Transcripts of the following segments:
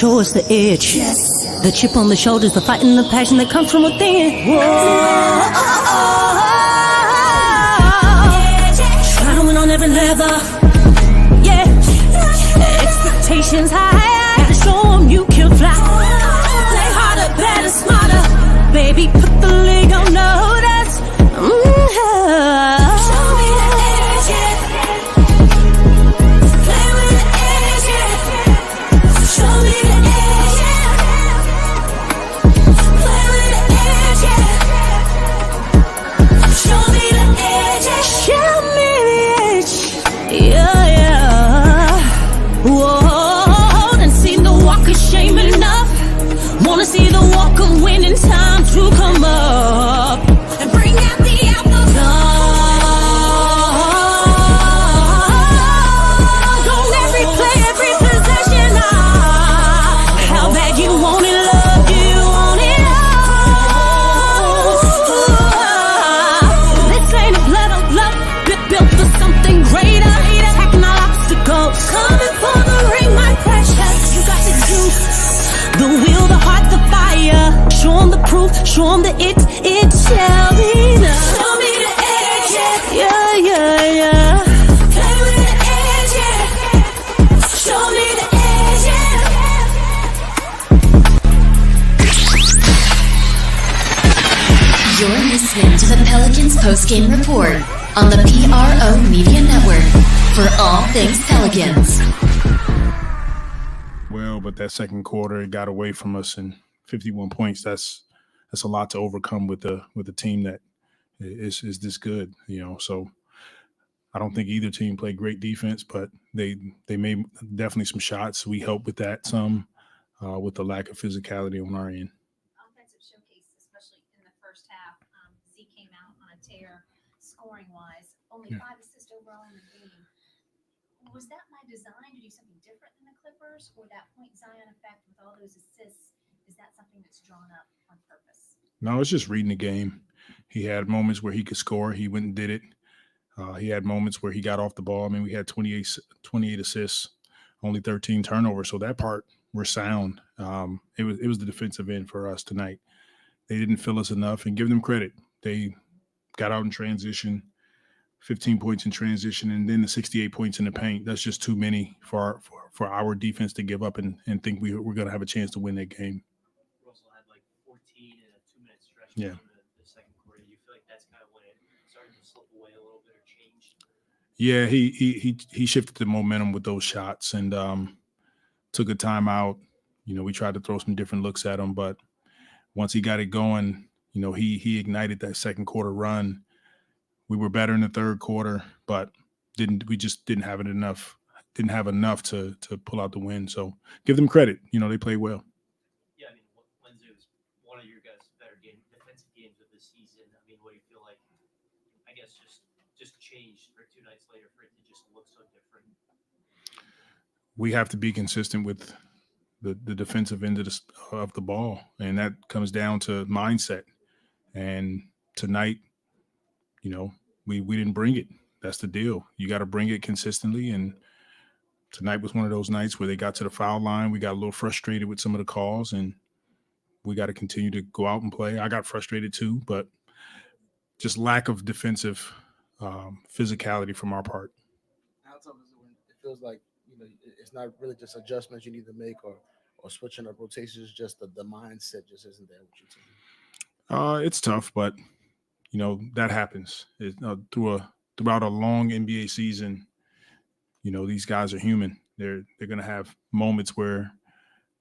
show us the edge. Yes. The chip on the shoulders, the fight and the passion that comes from within. Whoa. Trying to win on every level. Yeah. Expectations high. Gotta show them you can fly. Play harder, better, smarter. Baby, put the league on notice. Show me the edge, yeah. Play with the edge, yeah. Show me the edge, yeah. Play with the edge, yeah. Show me the edge, yeah. Show me the edge, yeah, yeah. Whoa, done seen the walk of shame enough. Wanna see the walk of winning, time to come up and bring out the outlaws. Don't every play, every possession. How bad you want it, love, you want it all. This ain't a blood of love, built for something greater. Attacking all obstacles, coming for the ring, my precious. You got the juice, the will, the heart, the fire. Show 'em the proof, show 'em the it shall be done. Show me the edge, yeah, yeah, yeah. Play with the edge, yeah. Show me the edge, yeah. You're listening to the Pelicans postgame report on the PRO Media Network for all things Pelicans. Well, but that second quarter, it got away from us, and 51 points, that's a lot to overcome with a team that is this good, you know. So I don't think either team played great defense, but they made definitely some shots. We helped with that some, with the lack of physicality on our end. Offensive showcase, especially in the first half. Z came out on a tear scoring-wise. Only 5 assists overall in the game. Was that my design to do something different than the Clippers, or that point Zion effect with all those assists? Is that something that's drawn up on purpose? No, it's just reading the game. He had moments where he could score. He went and did it. He had moments where he got off the ball. I mean, we had 28 assists, only 13 turnovers. So that part, we're sound. It was the defensive end for us tonight. They didn't fill us enough, and give them credit. They got out in transition, 15 points in transition, and then the 68 points in the paint. That's just too many for our defense to give up and think we're going to have a chance to win that game. Russell had like 14 in a 2-minute stretch Yeah. in the second quarter. Do you feel like that's kind of when it started to slip away a little bit or change? Yeah, he shifted the momentum with those shots and took a timeout. You know, we tried to throw some different looks at him, but once he got it going, you know, he ignited that second quarter run. We were better in the third quarter, but we just didn't have enough to pull out the win. So give them credit. You know, they played well. Yeah, I mean, Wednesday was one of your guys' better defensive games of the season. I mean, what do you feel like, I guess, just changed for 2 nights later for it to just look so different? We have to be consistent with the defensive end of the ball, and that comes down to mindset. And tonight, you know, we didn't bring it. That's the deal. You got to bring it consistently, and tonight was one of those nights where they got to the foul line. We got a little frustrated with some of the calls, and we got to continue to go out and play. I got frustrated too, but just lack of defensive physicality from our part. How tough is it when it feels like, you know, it's not really just adjustments you need to make or switching up rotations, just the mindset just isn't there with your team? It's tough, but you know that happens. Throughout a long NBA season. You know, these guys are human. They're going to have moments where,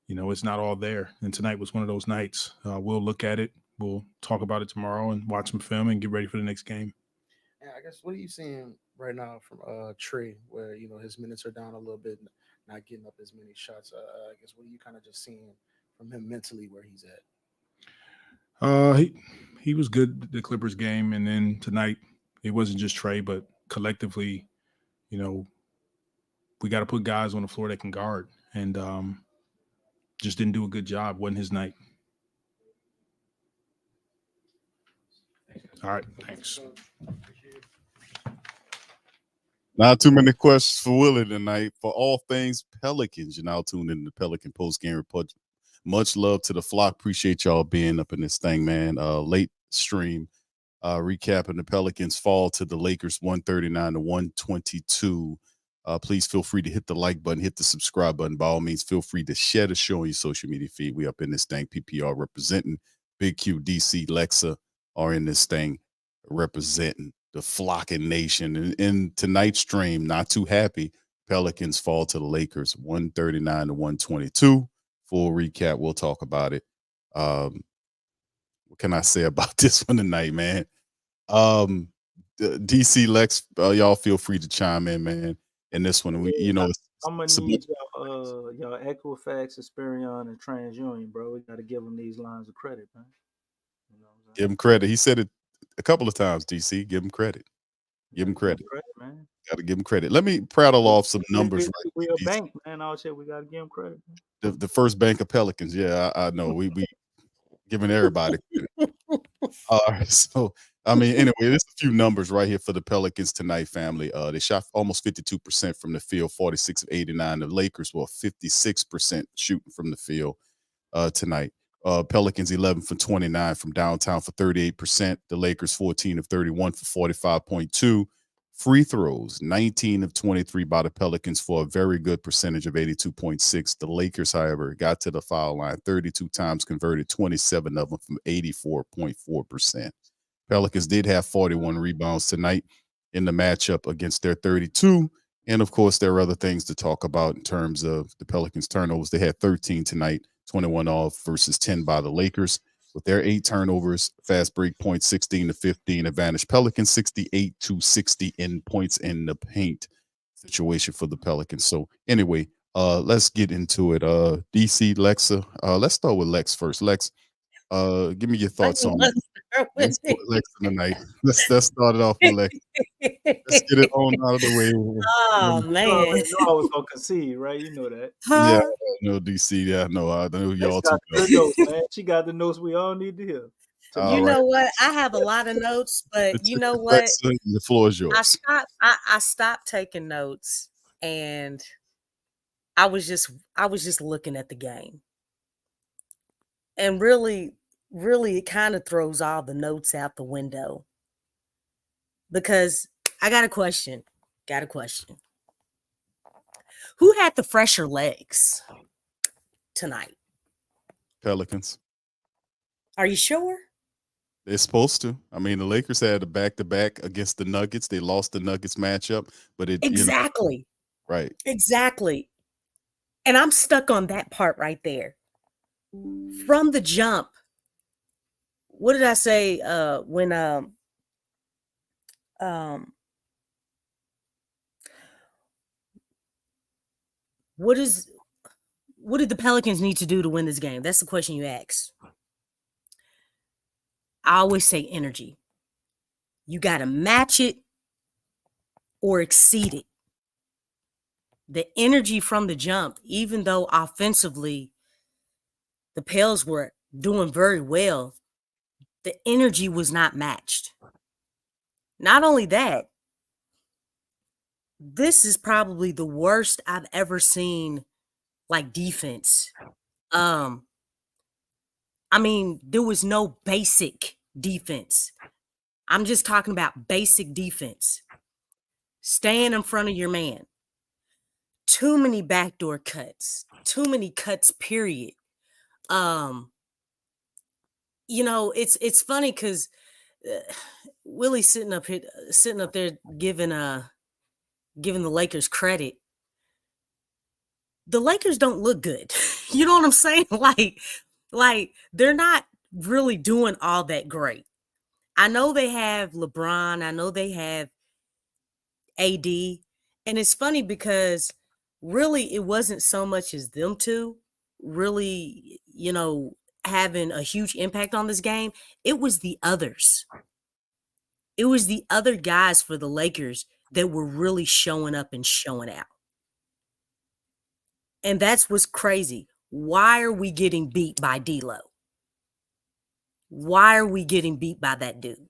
you know, it's not all there. And tonight was one of those nights. We'll look at it. We'll talk about it tomorrow and watch some film and get ready for the next game. And I guess, what are you seeing right now from Trey, where, you know, his minutes are down a little bit, not getting up as many shots? I guess, what are you kind of just seeing from him mentally where he's at? He was good the Clippers game, and then tonight it wasn't just Trey, but collectively, you know, we got to put guys on the floor that can guard, and just didn't do a good job. Wasn't his night. All right, thanks. Not too many questions for Willie tonight. For all things Pelicans, you're now tuned in to the Pelican Post Game Report. Much love to the flock. Appreciate y'all being up in this thing, man. Late stream recapping the Pelicans fall to the Lakers 139 to 122. Please feel free to hit the like button, hit the subscribe button. By all means, feel free to share the show on your social media feed. We up in this thing. PPR representing Big Q, DC, Lexxah are in this thing representing the flocking nation. And in tonight's stream, not too happy. Pelicans fall to the Lakers 139 to 122. Full recap. We'll talk about it. What can I say about this one tonight, man? DC Lex, y'all feel free to chime in, man. In this one, we, I'm gonna need y'all Equifax, Experian, and TransUnion, bro. We got to give them these lines of credit, man. You know what I'm saying? Give him credit. He said it a couple of times. DC, give him credit. Give him credit, man. Got to give him credit. Let me prattle off some numbers. We a bank, man. All shit. We got to give him credit. Man. The first bank of Pelicans. Yeah, I know. We giving everybody credit. All right, so I mean, anyway, there's a few numbers right here for the Pelicans tonight, family. They shot almost 52% from the field, 46 of 89. The Lakers were 56% shooting from the field tonight. Pelicans 11 for 29 from downtown for 38%. The Lakers 14 of 31 for 45.2. Free throws 19 of 23 by the Pelicans for a very good percentage of 82.6. The Lakers, however, got to the foul line 32 times, converted 27 of them from 84.4%. Pelicans did have 41 rebounds tonight in the matchup against their 32. And of course, there are other things to talk about in terms of the Pelicans turnovers. They had 13 tonight, 21 off versus 10 by the Lakers. With their 8 turnovers, fast break points 16 to 15 advantage. Pelicans 68 to 60 in points in the paint situation for the Pelicans. So anyway, let's get into it. DC, Lexxah. Let's start with Lex first. Lex, give me your thoughts on Lex tonight. Let's start it off with Lex. Let's get it on out of the way. Oh man, I was gonna concede, right? You know that. Yeah, no DC. Yeah, no, I know y'all too. Notes, man. She got the notes we all need to hear. You know what? I have a lot of notes, but you know what? The floor is yours. I stopped taking notes, and I was just looking at the game, and really, it kind of throws all the notes out the window because I got a question. Who had the fresher legs tonight? Pelicans. Are you sure? They're supposed to. I mean, the Lakers had a back-to-back against the Nuggets. They lost the Nuggets matchup, but it exactly right. Exactly. And I'm stuck on that part right there. From the jump, what did I say when what did the Pelicans need to do to win this game? That's the question you ask. I always say energy. You got to match it or exceed it. The energy from the jump, even though offensively the Pels were doing very well, the energy was not matched. Not only that, this is probably the worst I've ever seen, like, defense. I mean, there was no basic defense. I'm just talking about basic defense. Staying in front of your man. Too many backdoor cuts. Too many cuts, period. It's funny because Willie's sitting up there giving the Lakers credit. The Lakers don't look good. You know what I'm saying? Like they're not really doing all that great. I know they have LeBron. I know they have AD. And it's funny because really it wasn't so much as them two really, having a huge impact on this game. It was the others. It was the other guys for the Lakers that were really showing up and showing out. And that's what's crazy. Why are we getting beat by D'Lo? Why are we getting beat by that dude?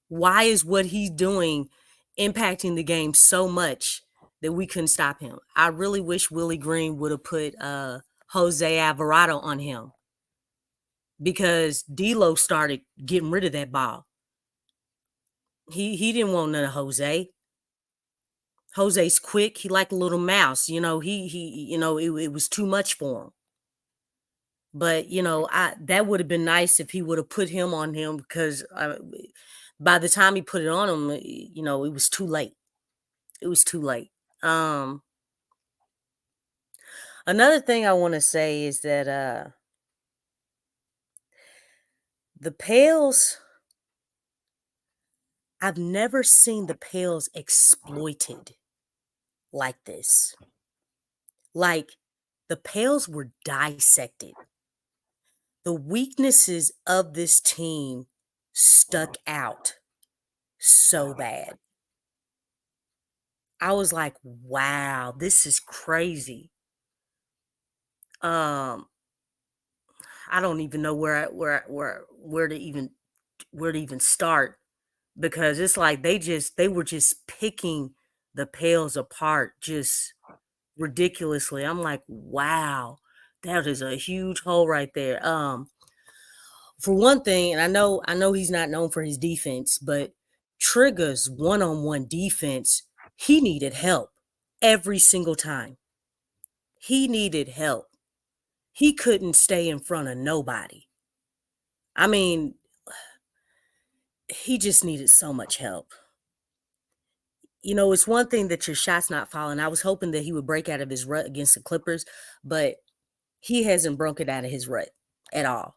Why is what he's doing impacting the game so much that we couldn't stop him. I really wish Willie Green would have put Jose Alvarado on him, because D'Lo started getting rid of that ball. He didn't want none of Jose. Jose's quick. He like a little mouse. He it was too much for him. But that would have been nice if he would have put him on him, because by the time he put it on him, it was too late. It was too late. Another thing I want to say is that the Pels, I've never seen the Pels exploited like this. Like, the Pels were dissected. The weaknesses of this team stuck out so bad. I was like, wow, this is crazy. I don't even know where to even start, because it's like they were just picking the Pels apart just ridiculously. I'm like, wow, that is a huge hole right there. For one thing, and I know he's not known for his defense, but Trigger's one-on-one defense, he needed help every single time. He needed help. He couldn't stay in front of nobody. I mean, he just needed so much help. It's one thing that your shot's not falling. I was hoping that he would break out of his rut against the Clippers, but he hasn't broken out of his rut at all.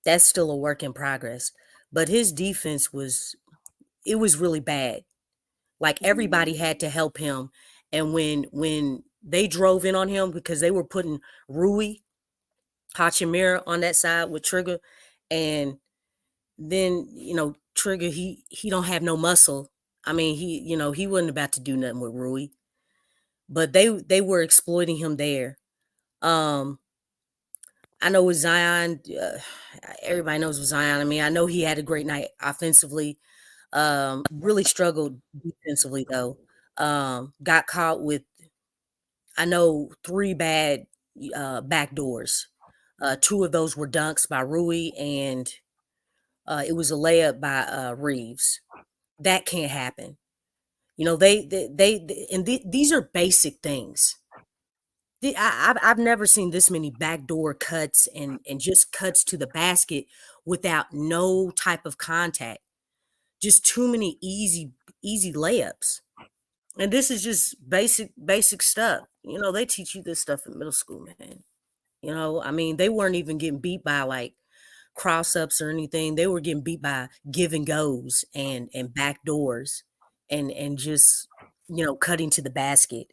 That's still a work in progress. But his defense was really bad. Like, everybody had to help him. And when they drove in on him, because they were putting Rui Hachimura on that side with Trigger, and then Trigger, he don't have no muscle. I mean, he wasn't about to do nothing with Rui, but they were exploiting him there. I know with Zion, everybody knows with Zion. I mean, I know he had a great night offensively. Really struggled defensively though. Got caught with, I know, 3 bad back doors. 2 of those were dunks by Rui, and it was a layup by Reeves. That can't happen. These are basic things. I've never seen this many backdoor cuts and just cuts to the basket without no type of contact. Just too many easy layups. And this is just basic stuff. They teach you this stuff in middle school, man. I mean, they weren't even getting beat by like cross ups or anything. They were getting beat by give and goes and back doors and just cutting to the basket.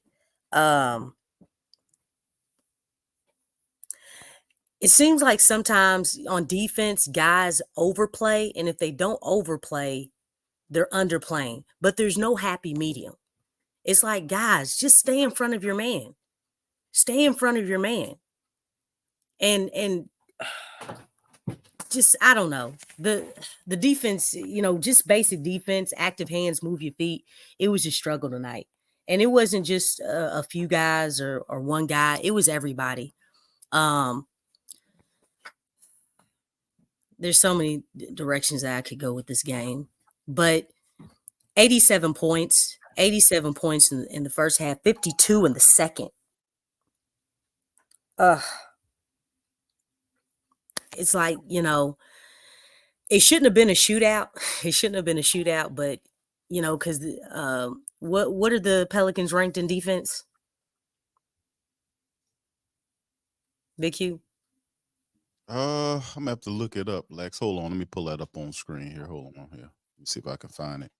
It seems like sometimes on defense, guys overplay, and if they don't overplay, they're underplaying. But there's no happy medium. It's like, guys, just stay in front of your man. Stay in front of your man. And just, I don't know. The defense, just basic defense, active hands, move your feet. It was a struggle tonight. And it wasn't just a few guys or one guy. It was everybody. There's so many directions that I could go with this game. But 87 points in the first half, 52 in the second. It's like, it shouldn't have been a shootout. It shouldn't have been a shootout, but, because what are the Pelicans ranked in defense? Big Q? I'm gonna have to look it up, Lex. Hold on, let me pull that up on screen here. Hold on here. Let me see if I can find it.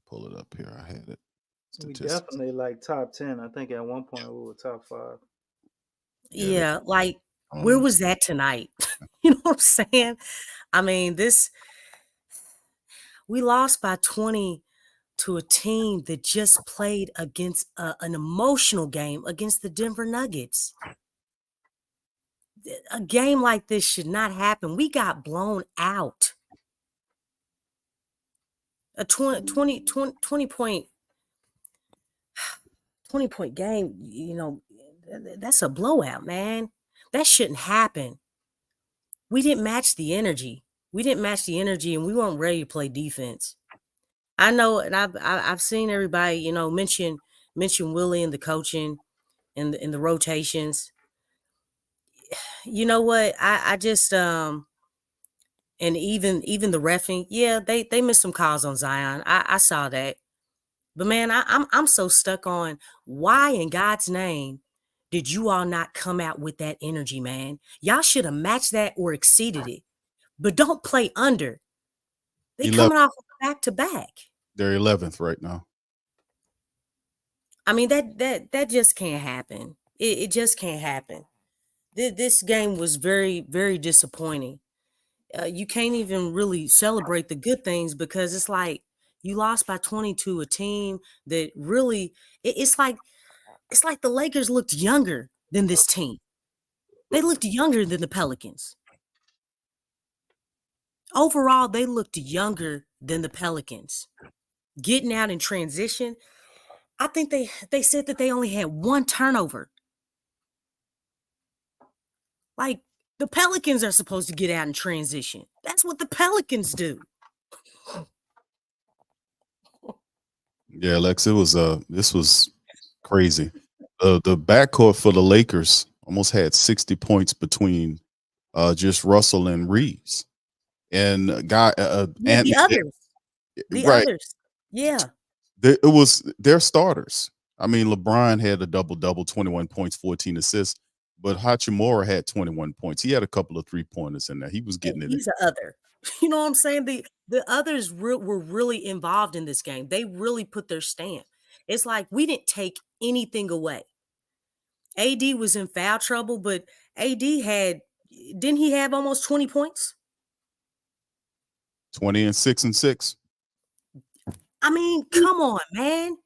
Pull it up here. I had it. We Statistics. definitely like top 10. I think at one point we were top 5. Yeah, like, I don't where know. was that tonight? You know what I'm saying? I mean, we lost by 20 to a team that just played against an emotional game against the Denver Nuggets. A game like this should not happen. We got blown out. A 20 point 20-point game, that's a blowout, man. That shouldn't happen. We didn't match the energy. And we weren't ready to play defense. I know, and I've seen everybody, mention Willie and the coaching and the rotations. You know what? I just and even the reffing, yeah, they missed some calls on Zion. I saw that. But man, I'm so stuck on why in God's name did you all not come out with that energy, man? Y'all should have matched that or exceeded it. But don't play under. They 11th. coming off back to back. They're 11th right now. I mean, that just can't happen. It just can't happen. This game was very, very disappointing. You can't even really celebrate the good things because it's like you lost by 20 to a team that really it's like the Lakers looked younger than this team. They looked younger than the Pelicans. Overall, they looked younger than the Pelicans. Getting out in transition, I think they said that they only had one turnover. Like the Pelicans are supposed to get out in transition. That's what the Pelicans do. Yeah, Lex, this was crazy. The backcourt for the Lakers almost had 60 points between just Russell and Reeves. And The others. Yeah. It was their starters. I mean, LeBron had a double-double, 21 points, 14 assists, but Hachimura had 21 points. He had a couple of three-pointers in there. He was getting it. He's an other. You know what I'm saying? The others were really involved in this game. They really put their stamp. It's like we didn't take anything away. AD was in foul trouble, but didn't he have almost 20 points? 20 and 6 and 6. I mean, come on, man.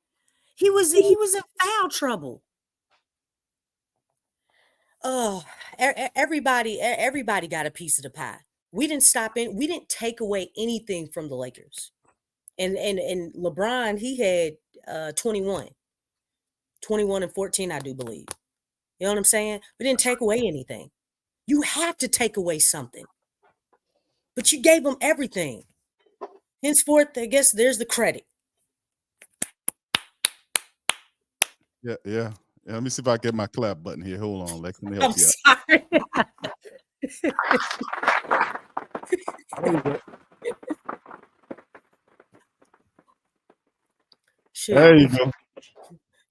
He was in foul trouble. Oh, everybody got a piece of the pie. We didn't take away anything from the Lakers. And LeBron, he had 21 and 14, I do believe. You know what I'm saying? We didn't take away anything. You have to take away something. But you gave them everything. Henceforth, I guess there's the credit. Yeah. Let me see if I get my clap button here. Hold on, Lex. Let me help I'm you out. sorry. Shoot. There you go.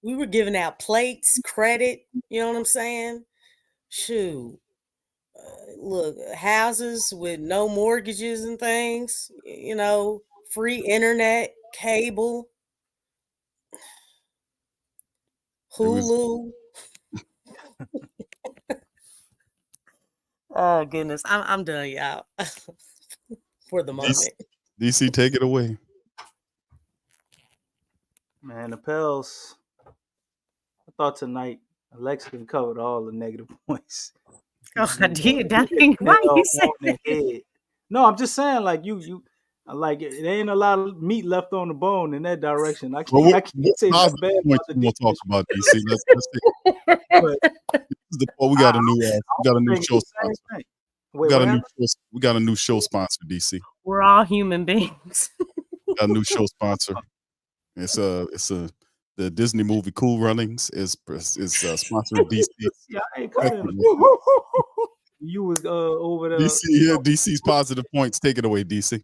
We were giving out plates, credit. You know what I'm saying? Shoot. Look, houses with no mortgages and things, free internet, cable, Hulu. Oh goodness, I'm done, y'all. For the moment. DC, take it away. Man, the Pels. I thought tonight Lexxah covered all the negative points. Oh, I did. Why you say that? No, I'm just saying, like you like it ain't a lot of meat left on the bone in that direction. I can't say that bad about the we'll talk about DC. Let's see. But we got a new show sponsor. We got a new show sponsor, DC. We're all human beings. Got a new show sponsor. It's the Disney movie Cool Runnings is sponsoring DC. Yeah, I ain't coming. You was over there. DC here. DC's positive points. Take it away, DC.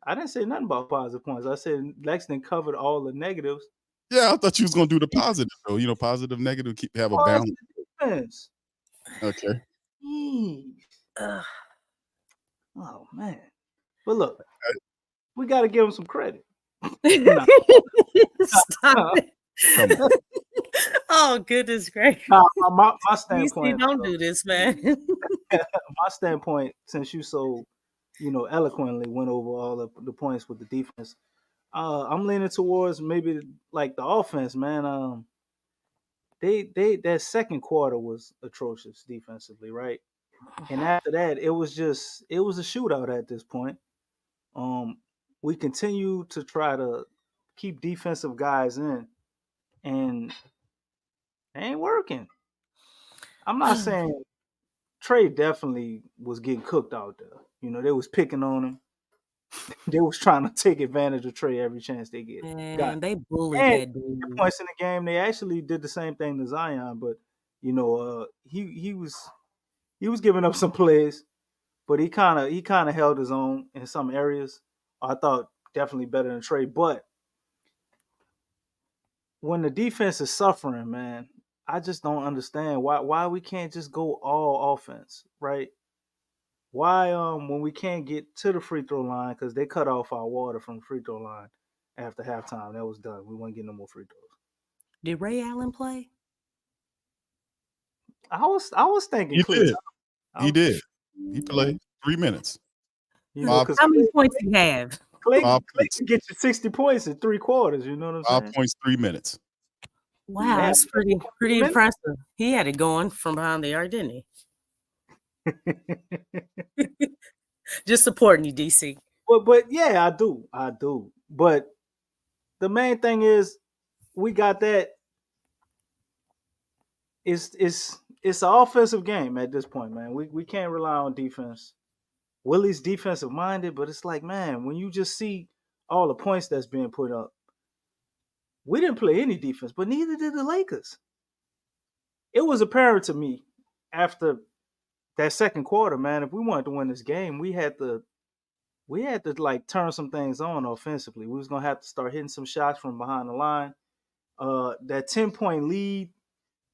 I didn't say nothing about positive points. I said Lexington covered all the negatives. Yeah, I thought you was gonna do the positive though. Positive, negative, have a balance. Defense. Okay. Oh man. But look, we gotta give him some credit. Stop it. Oh, goodness gracious. My standpoint. Don't do this, man. My standpoint, since you so, eloquently went over all of the points with the defense, I'm leaning towards maybe like the offense, man. That second quarter was atrocious defensively, right? And after that, it was a shootout at this point. we continue to try to keep defensive guys in, and it ain't working. I'm not saying Trey definitely was getting cooked out there. You know, they was picking on him. They was trying to take advantage of Trey every chance they got. Man, they bullied And that dude. at points in the game, they actually did the same thing to Zion, but you know, he was giving up some plays, but he kind of held his own in some areas. I thought definitely better than Trey, but when the defense is suffering, man, I just don't understand why we can't just go all offense, right? Why when we can't get to the free throw line because they cut off our water from the free throw line after halftime. That was done. We won't get no more free throws. Did Ray Allen play? I was thinking He Clay. did. He did. He played 3 minutes. You know, Five- because How many points did he have? Clay Five can get you 60 points in 3 quarters. You know what I'm 5 saying? points, 3 minutes. Wow, Yeah. that's pretty minutes? impressive. He had it going from behind the arc, didn't he? Just supporting you, DC. But yeah, I do. But the main thing is we got that. It's an offensive game at this point, man. We can't rely on defense. Willie's defensive minded, but it's like, man, when you just see all the points that's being put up, we didn't play any defense, but neither did the Lakers. It was apparent to me after that second quarter, man, if we wanted to win this game, we had to like turn some things on offensively. We was gonna have to start hitting some shots from behind the line. That 10-point lead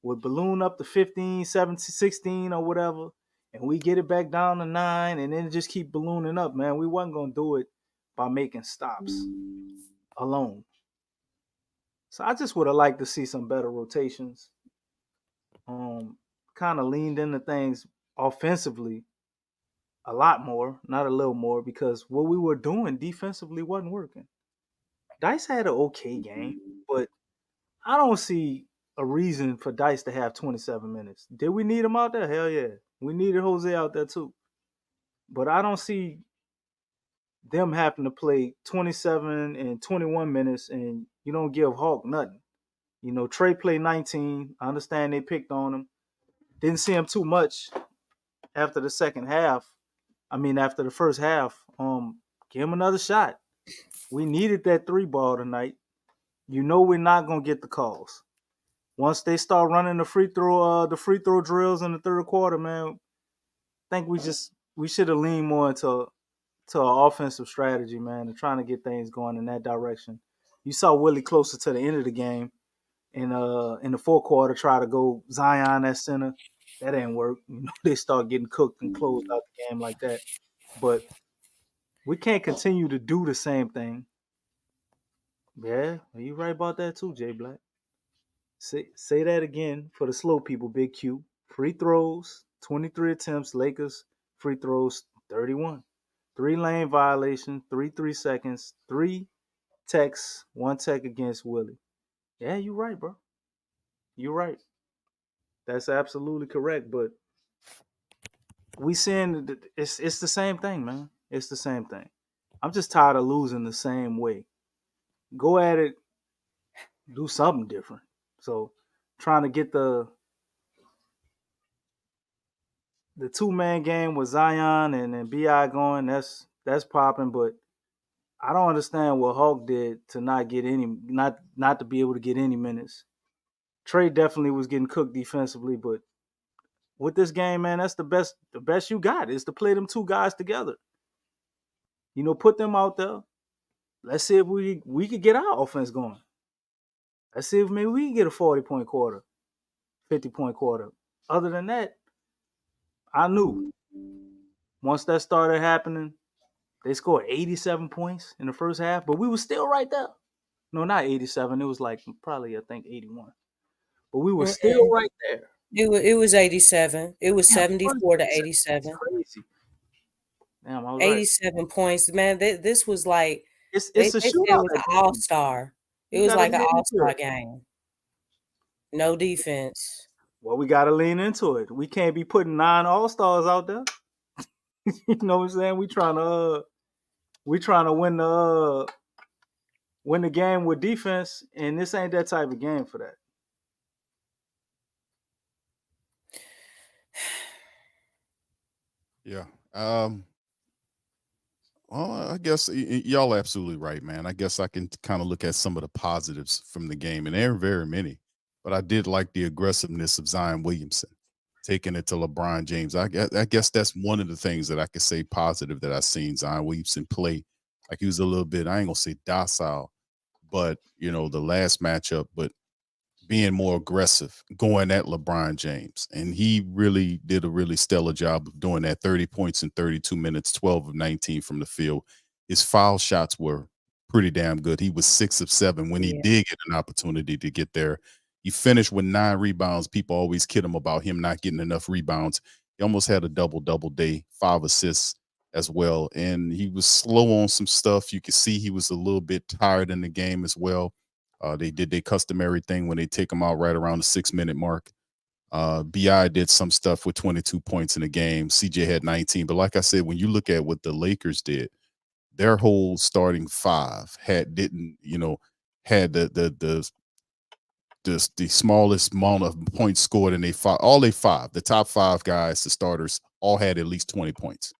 would balloon up to 15, 17, 16 or whatever, and we get it back down to 9, and then just keep ballooning up, man. We wasn't gonna do it by making stops alone. So I just would have liked to see some better rotations. Kind of leaned into things offensively a lot more, not a little more, because what we were doing defensively wasn't working. Dice had an okay game, but I don't see a reason for Dice to have 27 minutes. Did we need him out there? Hell yeah. We needed Jose out there too. But I don't see them having to play 27 and 21 minutes and you don't give Hawk nothing. You know, Trey played 19. I understand they picked on him. Didn't see him too much after the second half. I mean, after the first half. Give him another shot. We needed that 3 ball tonight. You know we're not gonna get the calls. Once they start running the free throw drills in the third quarter, man, I think we should have leaned more into our offensive strategy, man, and trying to get things going in that direction. You saw Willie closer to the end of the game in the fourth quarter try to go Zion at center. That didn't work. You know, they start getting cooked and closed out the game like that. But we can't continue to do the same thing. Yeah, you right about that too, Jay Black. Say that again for the slow people, Big Q. Free throws, 23 attempts, Lakers. Free throws, 31. 3 lane violations, 3 seconds, 3 techs, 1 tech against Willie. Yeah, you're right, bro. You're right. That's absolutely correct. But we seeing it's the same thing, man. It's the same thing. I'm just tired of losing the same way. Go at it, do something different. So trying to get the 2-man game with Zion and BI going, that's popping, but I don't understand what Hulk did to not get not to be able to get any minutes. Trey definitely was getting cooked defensively, but with this game, man, that's the best you got is to play them 2 guys together. You know, put them out there. Let's see if we could get our offense going. Let's see if maybe we can get a 40-point quarter, 50-point quarter. Other than that, I knew once that started happening, they scored 87 points in the first half, but we were still right there. No, not 87. It was like probably, I think, 81. But we were still right there. It was 87. It was Damn, 74 to That's 87. crazy. Damn, I was 87 points. Man, this was like right. they It's a said it shootout. was an all-star. It You was gotta like an lean into all-star it. game. No defense. Well, we got to lean into it. We can't be putting 9 all-stars out there. You know what I'm saying? We trying to we trying to win the game with defense, and this ain't that type of game for that. Yeah. Well, I guess y'all are absolutely right, man. I guess I can kind of look at some of the positives from the game, and there are very many. But I did like the aggressiveness of Zion Williamson taking it to LeBron James. I guess that's one of the things that I could say positive that I've seen Zion Williamson play. Like he was a little bit, I ain't gonna say docile, but the last matchup, but being more aggressive, going at LeBron James. And he really did a really stellar job of doing that. 30 points in 32 minutes, 12 of 19 from the field. His foul shots were pretty damn good. He was 6 of 7 when he did get an opportunity to get there. He finished with 9 rebounds. People always kid him about him not getting enough rebounds. He almost had a double day, 5 assists as well. And he was slow on some stuff. You could see he was a little bit tired in the game as well. They did their customary thing when they take them out right around the 6-minute mark. BI did some stuff with 22 points in the game. CJ had 19. But like I said, when you look at what the Lakers did, their whole starting 5 had the smallest amount of points scored in the top 5 guys, the starters, all had at least 20 points.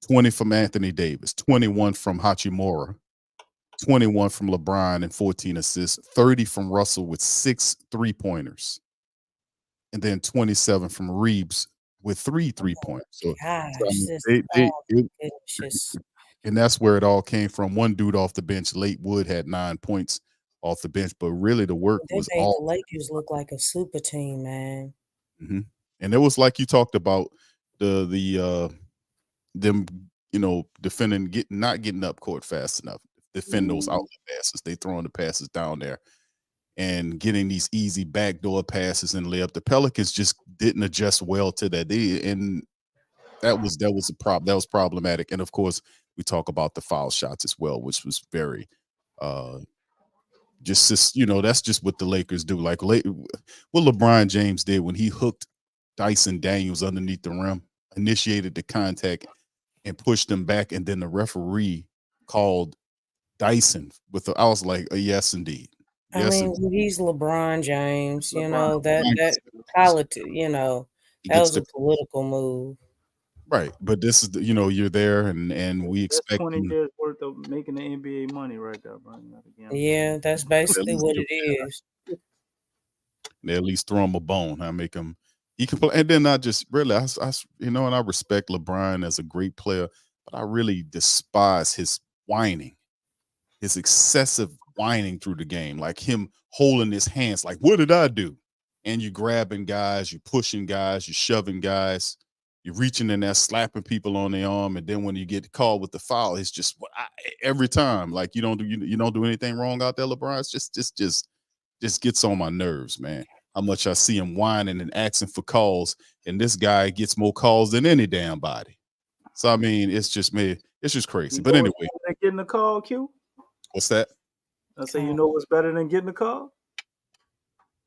20 from Anthony Davis, 21 from Hachimura, 21 from LeBron and 14 assists, 30 from Russell with 6 3-pointers, and then 27 from Reeves with 3 3-pointers. So, and that's where it all came from. One dude off the bench, Late Wood, had 9 points off the bench, but really the work was all. The Lakers look like a super team, man. Mm-hmm. And it was like you talked about them, defending, not getting up court fast enough. Defend those outlet passes. They throwing the passes down there and getting these easy backdoor passes and layup. The Pelicans just didn't adjust well to that. And that was a problem. That was problematic. And of course, we talk about the foul shots as well, which was very that's just what the Lakers do. Like what LeBron James did when he hooked Dyson Daniels underneath the rim, initiated the contact and pushed him back, and then the referee called Dyson I was like, yes, indeed. Yes, he's LeBron James, that politics, that was a political move. Right. But this is, you're there and we expect 20 years worth of making the NBA money right there, bro. Yeah, that's basically what it is. They at least throw him a bone. I make him, he can play. And then I just really, and I respect LeBron as a great player, but I really despise his whining. His excessive whining through the game, like him holding his hands, like, what did I do? And you grabbing guys, you pushing guys, you shoving guys, you're reaching in there, slapping people on the arm, and then when you get called with the foul, it's just every time, like you don't do anything wrong out there, LeBron. It's just gets on my nerves, man. How much I see him whining and asking for calls, and this guy gets more calls than any damn body. So I mean, it's just crazy. But anyway, getting the call, Q. What's that? I say, what's better than getting a call?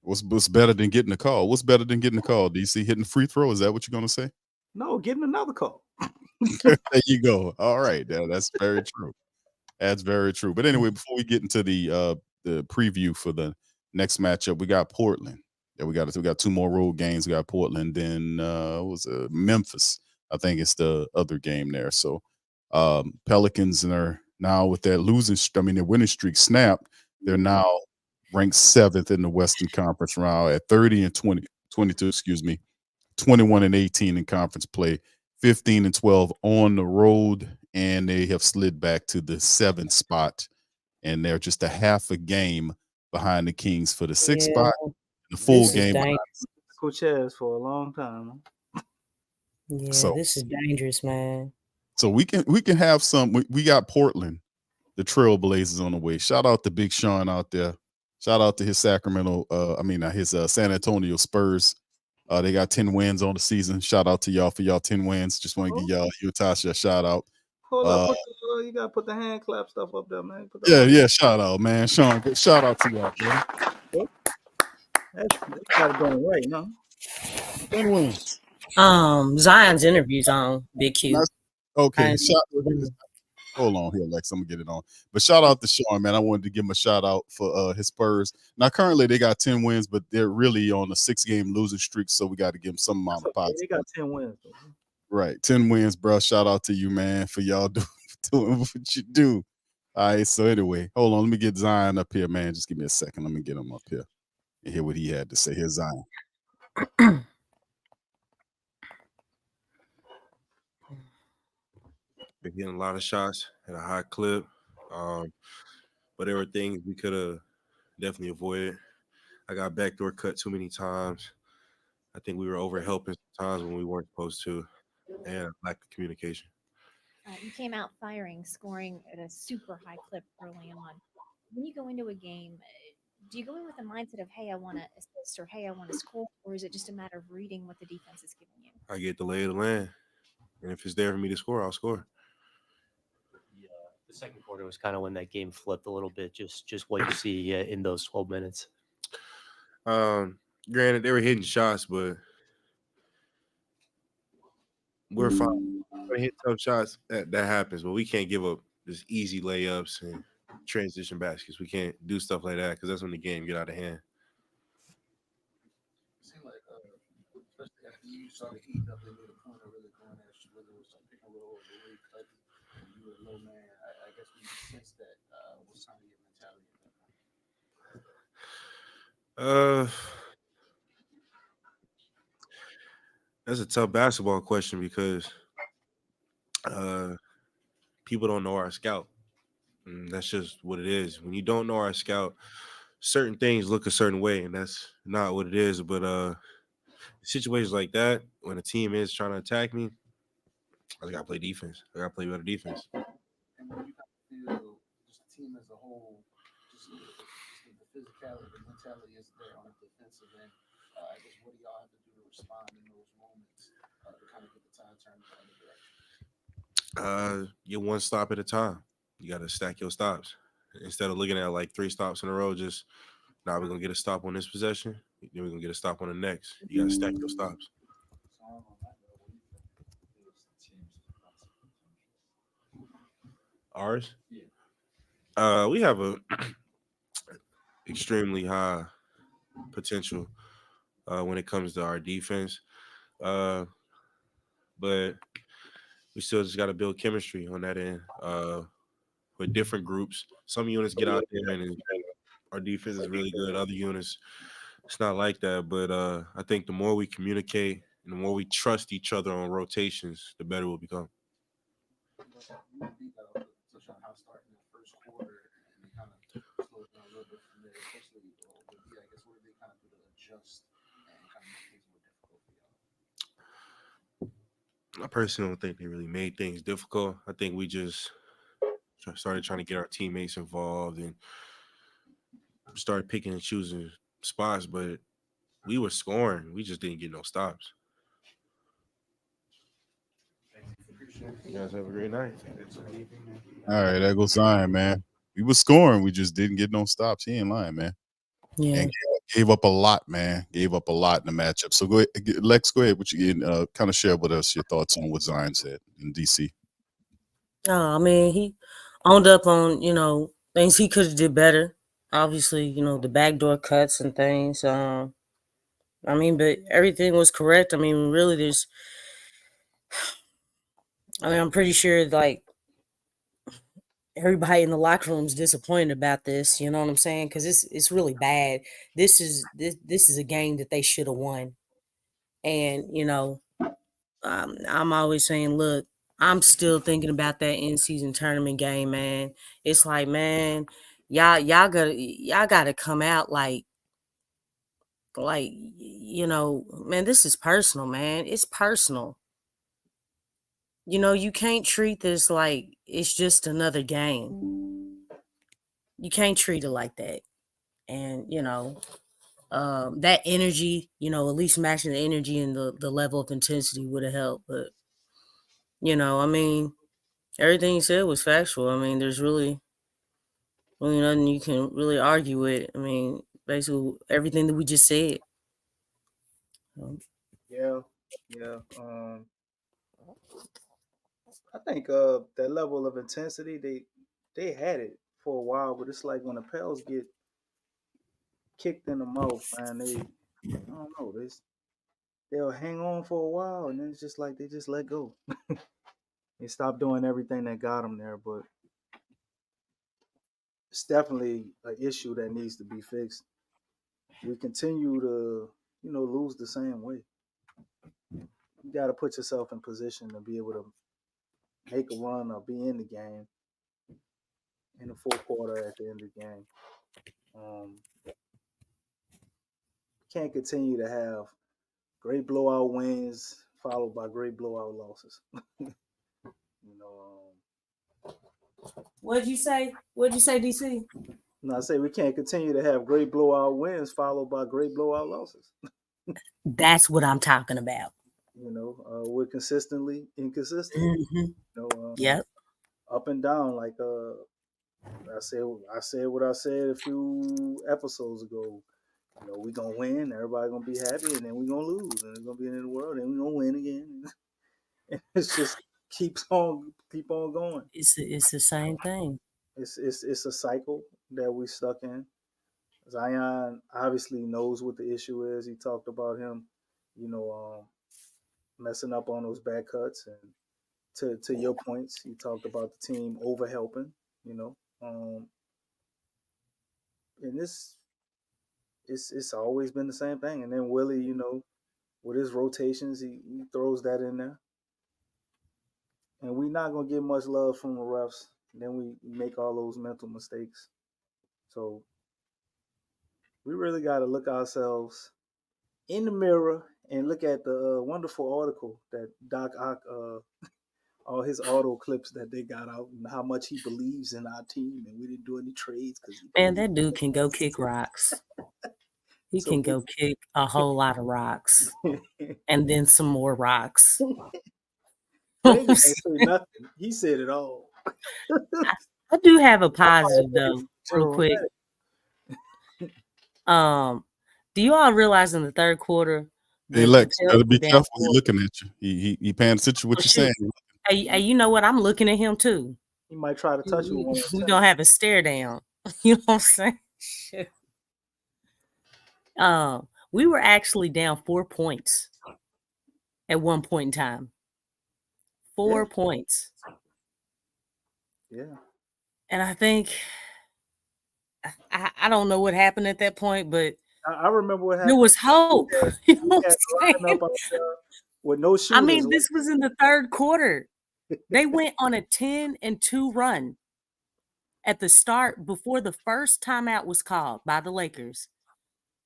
What's better than getting a call? What's better than getting a call? DC hitting the free throw? Is that what you're going to say? No, getting another call. There you go. All right. That's very true. That's very true. But anyway, before we get into the preview for the next matchup, we got Portland. Yeah, we got 2 more road games. We got Portland, then Memphis. I think it's the other game there. So Pelicans are now with their their winning streak snapped. They're now ranked 7th in the Western Conference round at 22, 21 and 18 in conference play, 15 and 12 on the road, and they have slid back to the 7th spot, and they're just a half a game behind the Kings for the 6th spot, the full game behind. Coach has for a long time. Yeah, so this is dangerous, man. So we can have some. We got Portland, the Trailblazers on the way. Shout out to Big Sean out there. Shout out to his San Antonio Spurs. They got 10 wins on the season. Shout out to y'all for y'all 10 wins. Just want to give y'all Tasha a shout out. Hold up, you gotta put the hand clap stuff up there, man. Yeah. Shout out, man. Sean, shout out to y'all, man. That's got it going right, no? 10 wins. Zion's interview's on Big Q. Okay. Hold on here, Lex. I'm gonna get it on. But shout out to Sean, man. I wanted to give him a shout out for his Spurs. Now, currently they got 10 wins, but they're really on a 6-game losing streak, so we got to give them some amount of Okay, positive. they got 10 wins. Though. Right, 10 wins, bro. Shout out to you, man, for y'all doing what you do. All right, so anyway, hold on. Let me get Zion up here, man. Just give me a second. Let me get him up here and hear what he had to say. Here's Zion. Been getting a lot of shots at a high clip, but there were things we could have definitely avoided. I got backdoor cut too many times. I think we were over helping times when we weren't supposed to, and lack of communication. You came out firing, scoring at a super high clip early on. When you go into a game, do you go in with the mindset of, hey, I want to assist or hey, I want to score? Or is it just a matter of reading what the defense is giving you? I get the lay of the land, and if it's there for me to score, I'll score. The second quarter was kind of when that game flipped a little bit. Just what you see in those 12 minutes. Granted, they were hitting shots, but we're fine. We're gonna hit tough shots. That happens, but we can't give up just easy layups and transition baskets. We can't do stuff like that because that's when the game get out of hand. It seemed like, especially after you started heating up, they made a point of really going at you, whether it was like pick and roll or really cut, and you were a low man. I guess we sensed that. What's kind of your mentality at that point? That's a tough basketball question because people don't know our scout. And that's just what it is. When you don't know our scout, certain things look a certain way, and that's not what it is. But situations like that, when a team is trying to attack me, I gotta play defense. I gotta play better defense. And when you kind of feel just the team as a whole, just the physicality, the mentality is there on the defensive end. I guess what do y'all have to do to respond in those moments to kind of get the tide turned in the other direction? Get one stop at a time. You gotta stack your stops instead of looking at like 3 stops in a row. Just now we're gonna get a stop on this possession, then we're gonna get a stop on the next. You gotta stack your stops. Ours? We have a extremely high potential when it comes to our defense. But we still just got to build chemistry on that end with different groups. Some units get out there and our defense is really good. Other units, it's not like that. But I think the more we communicate and the more we trust each other on rotations, the better we'll become. How starting the first quarter and kind of slow down a little bit from there, especially with I guess what do they kind of do to adjust and kind of make things more difficult for y'all? I personally don't think they really made things difficult. I think we just started trying to get our teammates involved and started picking and choosing spots, but we were scoring. We just didn't get no stops. You guys have a great night. All right, that goes Zion, man. We were scoring. We just didn't get no stops. He ain't lying, man. Yeah. And gave up a lot, man. Gave up a lot in the matchup. So go ahead, Lex, go ahead. What you kind of share with us your thoughts on what Zion said in DC. I mean, he owned up on, things he could have did better. Obviously, the backdoor cuts and things. But everything was correct. I mean, really, I'm pretty sure, like, everybody in the locker room is disappointed about this. You know what I'm saying? Because it's really bad. This is a game that they should have won. And, I'm always saying, look, I'm still thinking about that in-season tournament game, man. It's like, man, y'all gotta come out like, man, this is personal, man. It's personal. You can't treat this like it's just another game. You can't treat it like that. And, that energy, at least matching the energy and the level of intensity would have helped. But, everything you said was factual. I mean, there's really nothing you can really argue with. I mean, basically everything that we just said. Yeah. I think that level of intensity they had it for a while, but it's like when the Pels get kicked in the mouth, man, I don't know, they'll hang on for a while, and then it's just like they just let go. They stop doing everything that got them there, but it's definitely an issue that needs to be fixed. We continue to, lose the same way. You got to put yourself in position to be able to make a run or be in the game in the fourth quarter at the end of the game. Can't continue to have great blowout wins followed by great blowout losses. What'd you say? What'd you say, DC? I say we can't continue to have great blowout wins followed by great blowout losses. That's what I'm talking about. We're consistently inconsistent. Mm-hmm. Yep. Up and down. Like I said what I said a few episodes ago. We're gonna win, everybody gonna be happy, and then we're gonna lose, and it's gonna be in the world, and we're gonna win again. And it's just keep on going. It's the same thing. It's a cycle that we stuck in. Zion obviously knows what the issue is. He talked about him, messing up on those back cuts, and to your points, he talked about the team over helping, and this it's always been the same thing. And then Willie, with his rotations, he throws that in there. And we're not going to get much love from the refs. Then we make all those mental mistakes. So we really got to look ourselves in the mirror and look at the wonderful article that Doc Ock, all his auto clips that they got out, and how much he believes in our team, and we didn't do any trades. Man, that dude can go kick rocks. He can go kick a whole lot of rocks and then some more rocks. Brady ain't say nothing. He said it all. I do have a positive though, real quick. Do you all realize in the third quarter? Hey Lex, you better be careful. He's looking at you. He paying attention to what you're saying. Hey, you know what? I'm looking at him too. He might try to touch you. We're gonna have a stare down. You know what I'm saying? Shit. We were actually down 4 points at one point in time. 4 points. Yeah. And I think I don't know what happened at that point, but I remember what happened. There was hope. You know what I'm saying? With no shooters. I mean, this was in the third quarter. They went on a 10-2 run at the start before the first timeout was called by the Lakers.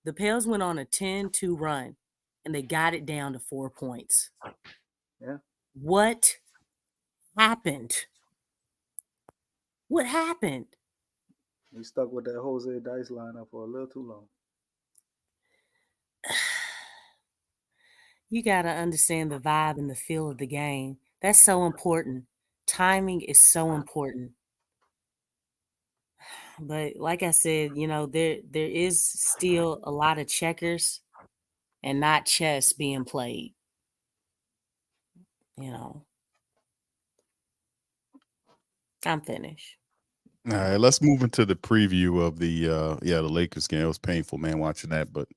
The Pels went on a 10-2 run, and they got it down to 4 points. Yeah. What happened? What happened? We stuck with that Jose Dice lineup for a little too long. You got to understand the vibe and the feel of the game. That's so important. Timing is so important. But like I said, there is still a lot of checkers and not chess being played. I'm finished. All right, let's move into the preview of the Lakers game. It was painful, man, watching that. But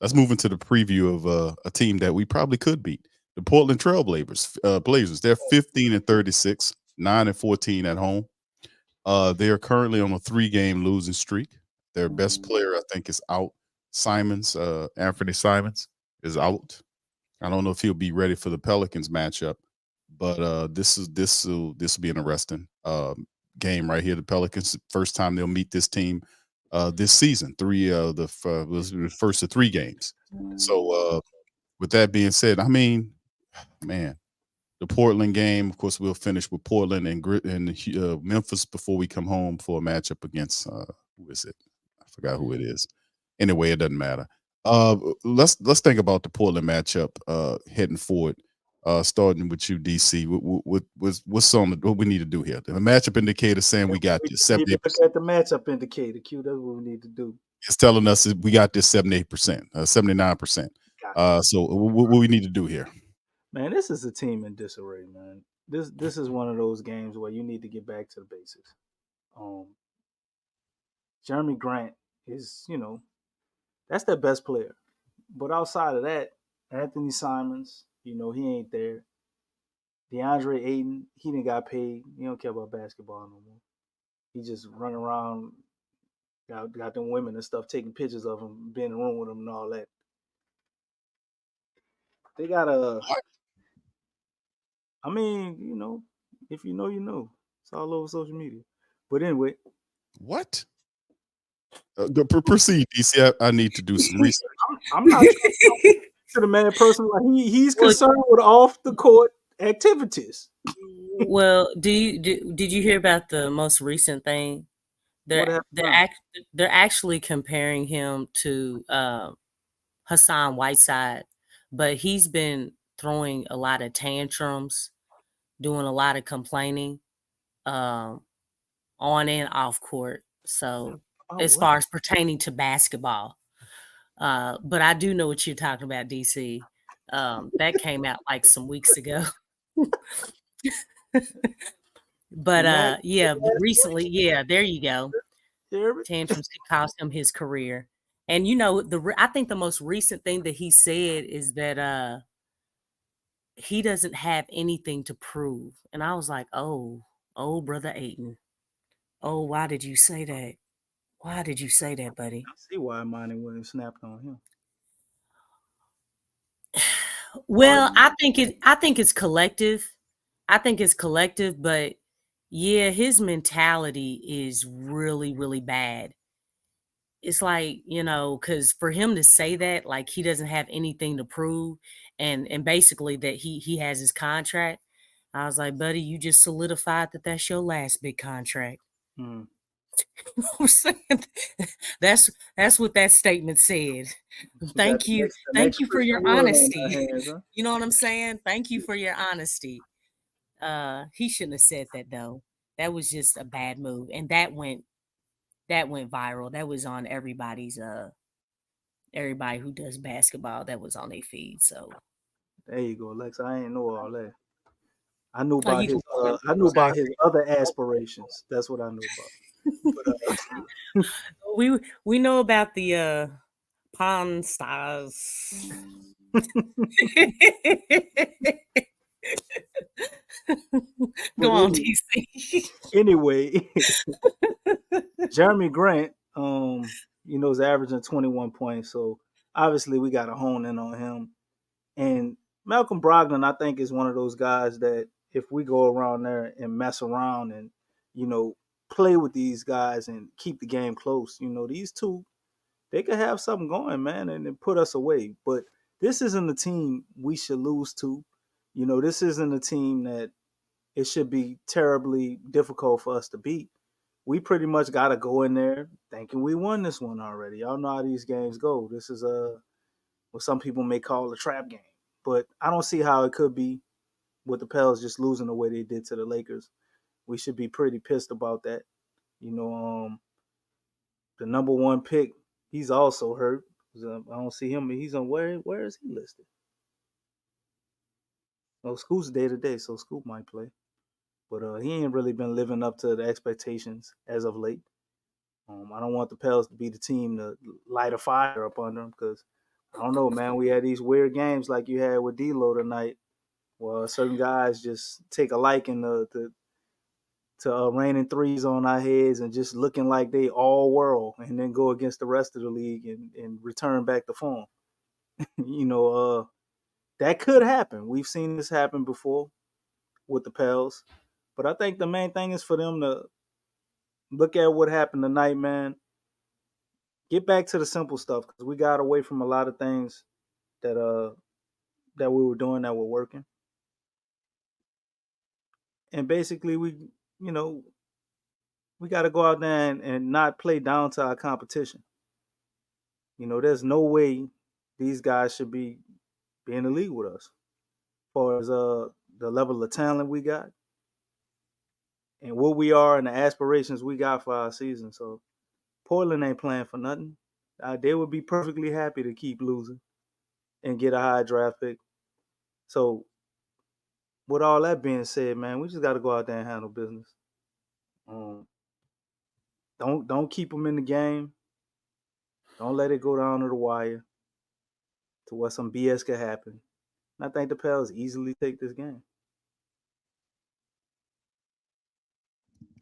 let's move into the preview of a team that we probably could beat. The Portland Trail Blazers. They're 15-36, 9-14 at home. They are currently on a 3-game losing streak. Their best player, I think, is out. Anthony Simons is out. I don't know if he'll be ready for the Pelicans matchup, but this will be an arresting game right here. The Pelicans, first time they'll meet this team this season. The first of 3 games. So with that being said, I mean, man, the Portland game. Of course, we'll finish with Portland and Memphis before we come home for a matchup against who is it? I forgot who it is. Anyway, it doesn't matter. Let's think about the Portland matchup heading forward. Starting with you, DC. What we need to do here? The matchup indicator saying we got this 78%. Look at the matchup indicator, Q. That's what we need to do. It's telling us that we got this 78%, 79%. So what we need to do here? Man, this is a team in disarray, man. this is one of those games where you need to get back to the basics. Jeremy Grant is, that's their best player. But outside of that, Anthony Simons, he ain't there. DeAndre Ayton, he didn't got paid. He don't care about basketball no more. He just run around, got them women and stuff taking pictures of him, being in the room with him and all that. They got I mean, if you know, you know. It's all over social media. But anyway, What? Proceed, DC. I need to do some research. I'm not to the man personally. Like he's Well- concerned with off the court activities. Well, did you hear about the most recent thing? What They're happened? they're actually comparing him to Hassan Whiteside, but he's been throwing a lot of tantrums, doing a lot of complaining, on and off court. So as far as pertaining to basketball, but I do know what you're talking about, DC. That came out like some weeks ago. But yeah, but recently, yeah, there you go. Tantrums could cost him his career. And I think the most recent thing that he said is that he doesn't have anything to prove. And I was like, oh, brother Ayton. Oh, why did you say that? Why did you say that, buddy? I see why Monty Williams snapped on him. Well, I think it's collective. I think it's collective, but yeah, his mentality is really, really bad. It's like, because for him to say that, like he doesn't have anything to prove, and basically that he has his contract, I was like, buddy, you just solidified that that's your last big contract. Mm. You know what I'm saying? That's what that statement said. Thank you. Thank you for your honesty. You know what I'm saying? Thank you for your honesty. He shouldn't have said that though. That was just a bad move. And that went viral. That was on everybody who does basketball, that was on their feed. So there you go, Lex. I ain't know all that. I knew Oh, about you his. can- I knew about his other aspirations. That's what I knew about. But, we know about the Pawn Stars. Go on, TC. Anyway, Jeremy Grant, is averaging 21 points. So obviously we got to hone in on him. And Malcolm Brogdon, I think, is one of those guys that if we go around there and mess around and, play with these guys and keep the game close, these two, they could have something going, man, and then put us away. But this isn't a team we should lose to. This isn't a team that it should be terribly difficult for us to beat. We pretty much got to go in there thinking we won this one already. Y'all know how these games go. This is what some people may call a trap game. But I don't see how it could be with the Pels just losing the way they did to the Lakers. We should be pretty pissed about that. The number one pick, he's also hurt. I don't see him. He's on where is he listed? Oh, Scoot's day to day, so Scoot might play. But he ain't really been living up to the expectations as of late. I don't want the Pels to be the team to light a fire up under them because I don't know, man. We had these weird games like you had with D'Lo tonight, where certain guys just take a liking to raining threes on our heads and just looking like they all world, and then go against the rest of the league and return back to form. That could happen. We've seen this happen before with the Pels, but I think the main thing is for them to look at what happened tonight, man. Get back to the simple stuff because we got away from a lot of things that we were doing that were working. And basically we got to go out there and not play down to our competition. There's no way these guys should be in the league with us as far as the level of talent we got and what we are and the aspirations we got for our season. So Portland ain't playing for nothing. They would be perfectly happy to keep losing and get a high draft pick. So with all that being said, man, we just got to go out there and handle business. Don't keep them in the game. Don't let it go down to the wire to where some BS could happen. And I think the Pels easily take this game.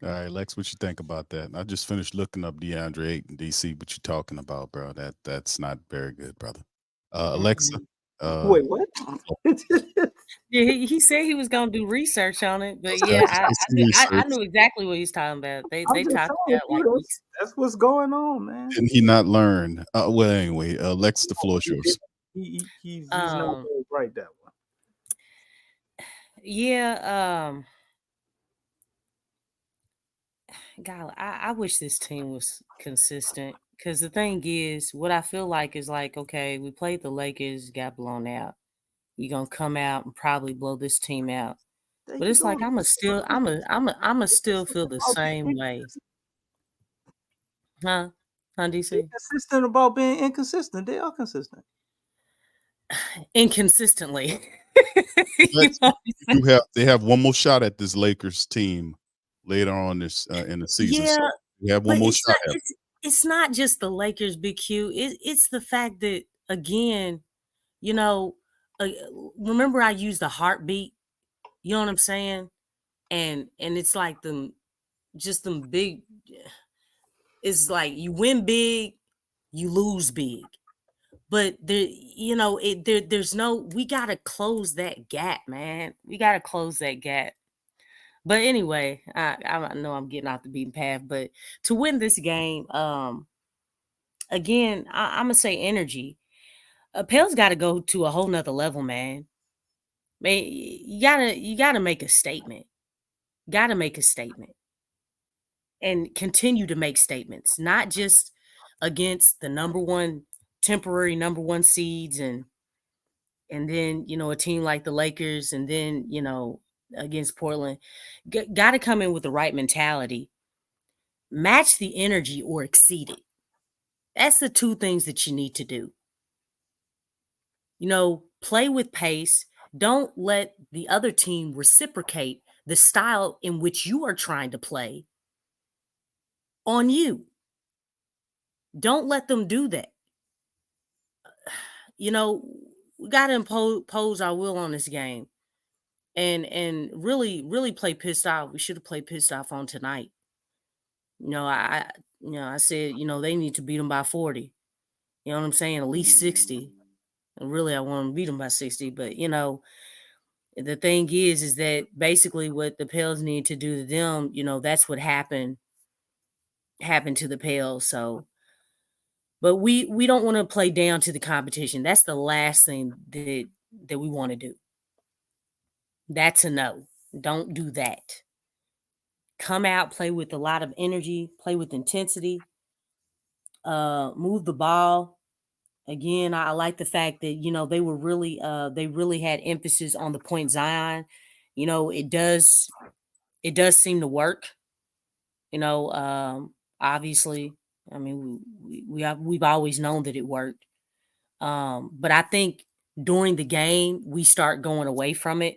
All right, Lex, what you think about that? I just finished looking up DeAndre Ayton, DC. What you talking about, bro? That's not very good, brother. Alexa. Wait, what? Yeah, he said he was gonna do research on it, but Okay, yeah, some research. I knew exactly what he's talking about. They I'm just talked telling about you, like weeks. that's what's going on, man. Didn't he not learn? Well, anyway, Lex, the floor is yours. He's not very bright that one. Yeah, God, I wish this team was consistent because the thing is, what I feel like is like, okay, we played the Lakers, got blown out. You're gonna come out and probably blow this team out. But it's like I'm a still feel the same way. Huh, DC? Consistent about being inconsistent. They are consistent. Inconsistently. Lex, they have one more shot at this Lakers team later on this in the season. Yeah, So we have one but more it's shot not, at it. it's not just the Lakers, Big Q. It's the fact that again, you know, remember I used the heartbeat. You know what I'm saying? And it's like them big. It's like you win big, you lose big. But there's no. We gotta close that gap, man. We gotta close that gap. But anyway, I know I'm getting off the beaten path, but to win this game, again, I'm gonna say energy. Pell's got to go to a whole nother level, man. Man, you gotta make a statement. Got to make a statement and continue to make statements, not just against the temporary number one seeds and then a team like the Lakers and then against Portland. Got to come in with the right mentality, match the energy or exceed it. That's the two things that you need to do. Play with pace. Don't let the other team reciprocate the style in which you are trying to play on you. Don't let them do that. We got to impose our will on this game and really play pissed off. We should have played pissed off on tonight. I said, they need to beat them by 40. You know what I'm saying? At least 60. And really, I want to beat them by 60. But, the thing is that basically what the Pels need to do to them, that's what happened to the Pels. So, but we don't want to play down to the competition. That's the last thing that we want to do. That's a no. Don't do that. Come out, play with a lot of energy, play with intensity, move the ball. Again, I like the fact that, they really had emphasis on the point Zion. It does seem to work. Obviously, I mean, we've always known that it worked. But I think during the game, we start going away from it.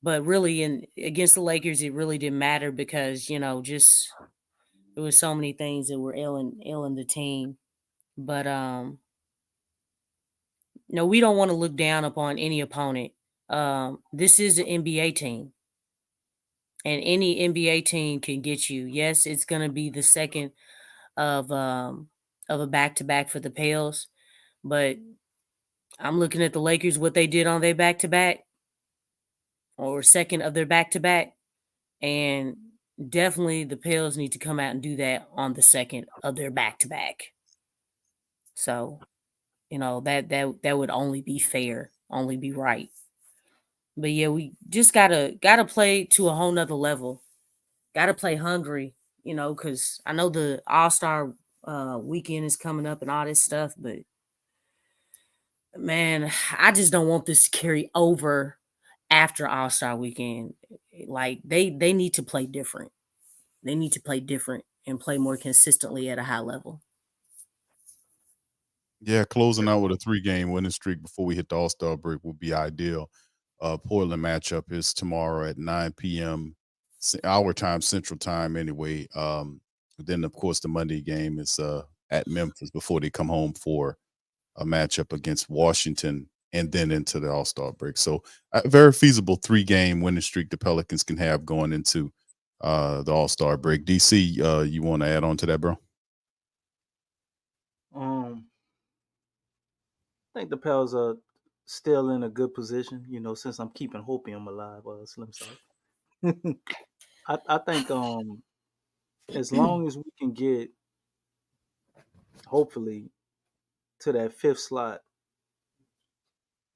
But really, against the Lakers, it really didn't matter because, just there was so many things that were ailing the team. But no, we don't want to look down upon any opponent. This is an NBA team. And any NBA team can get you. Yes, it's going to be the second of a back-to-back for the Pels. But I'm looking at the Lakers, what they did on their back-to-back or second of their back-to-back. And definitely the Pels need to come out and do that on the second of their back-to-back. So, that would only be fair, only be right. But yeah, we just gotta play to a whole nother level. Gotta play hungry, because I know the All-Star weekend is coming up and all this stuff, but man, I just don't want this to carry over after All-Star weekend. Like they need to play different. They need to play different and play more consistently at a high level. Yeah, closing out with a 3-game winning streak before we hit the All-Star break would be ideal. Portland matchup is tomorrow at 9 p.m. Our time, Central Time, anyway. Then, of course, the Monday game is at Memphis before they come home for a matchup against Washington and then into the All-Star break. So a very feasible 3-game winning streak the Pelicans can have going into the All-Star break. DC, you want to add on to that, bro? I think the Pels are still in a good position, since I'm keeping hopium alive, Slim South. I think as long as we can get hopefully to that 5th slot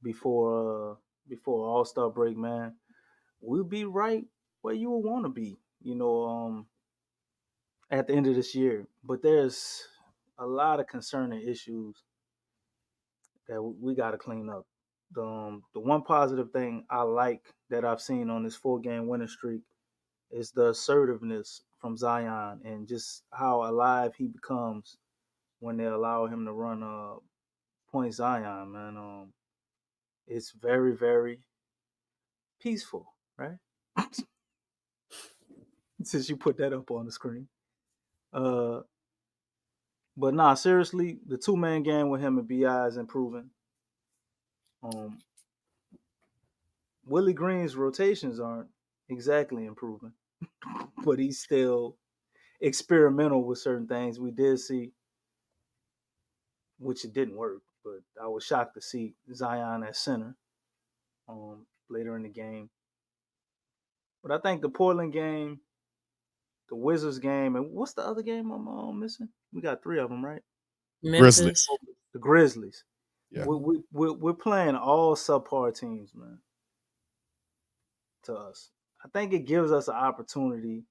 before All-Star break, man, we'll be right where you will want to be, at the end of this year. But there's a lot of concerning issues that we got to clean up. The one positive thing I like that I've seen on this 4-game winning streak is the assertiveness from Zion and just how alive he becomes when they allow him to run point Zion, man. It's very, very peaceful, right? Since you put that up on the screen. But nah, seriously, the 2-man game with him and BI is improving. Willie Green's rotations aren't exactly improving, but he's still experimental with certain things. We did see, which it didn't work, but I was shocked to see Zion at center later in the game. But I think the Portland game, the Wizards game, and what's the other game I'm missing? We got 3 of them, right? Grizzlies. Memphis. The Grizzlies. Yeah. We're playing all subpar teams, man, to us. I think it gives us an opportunity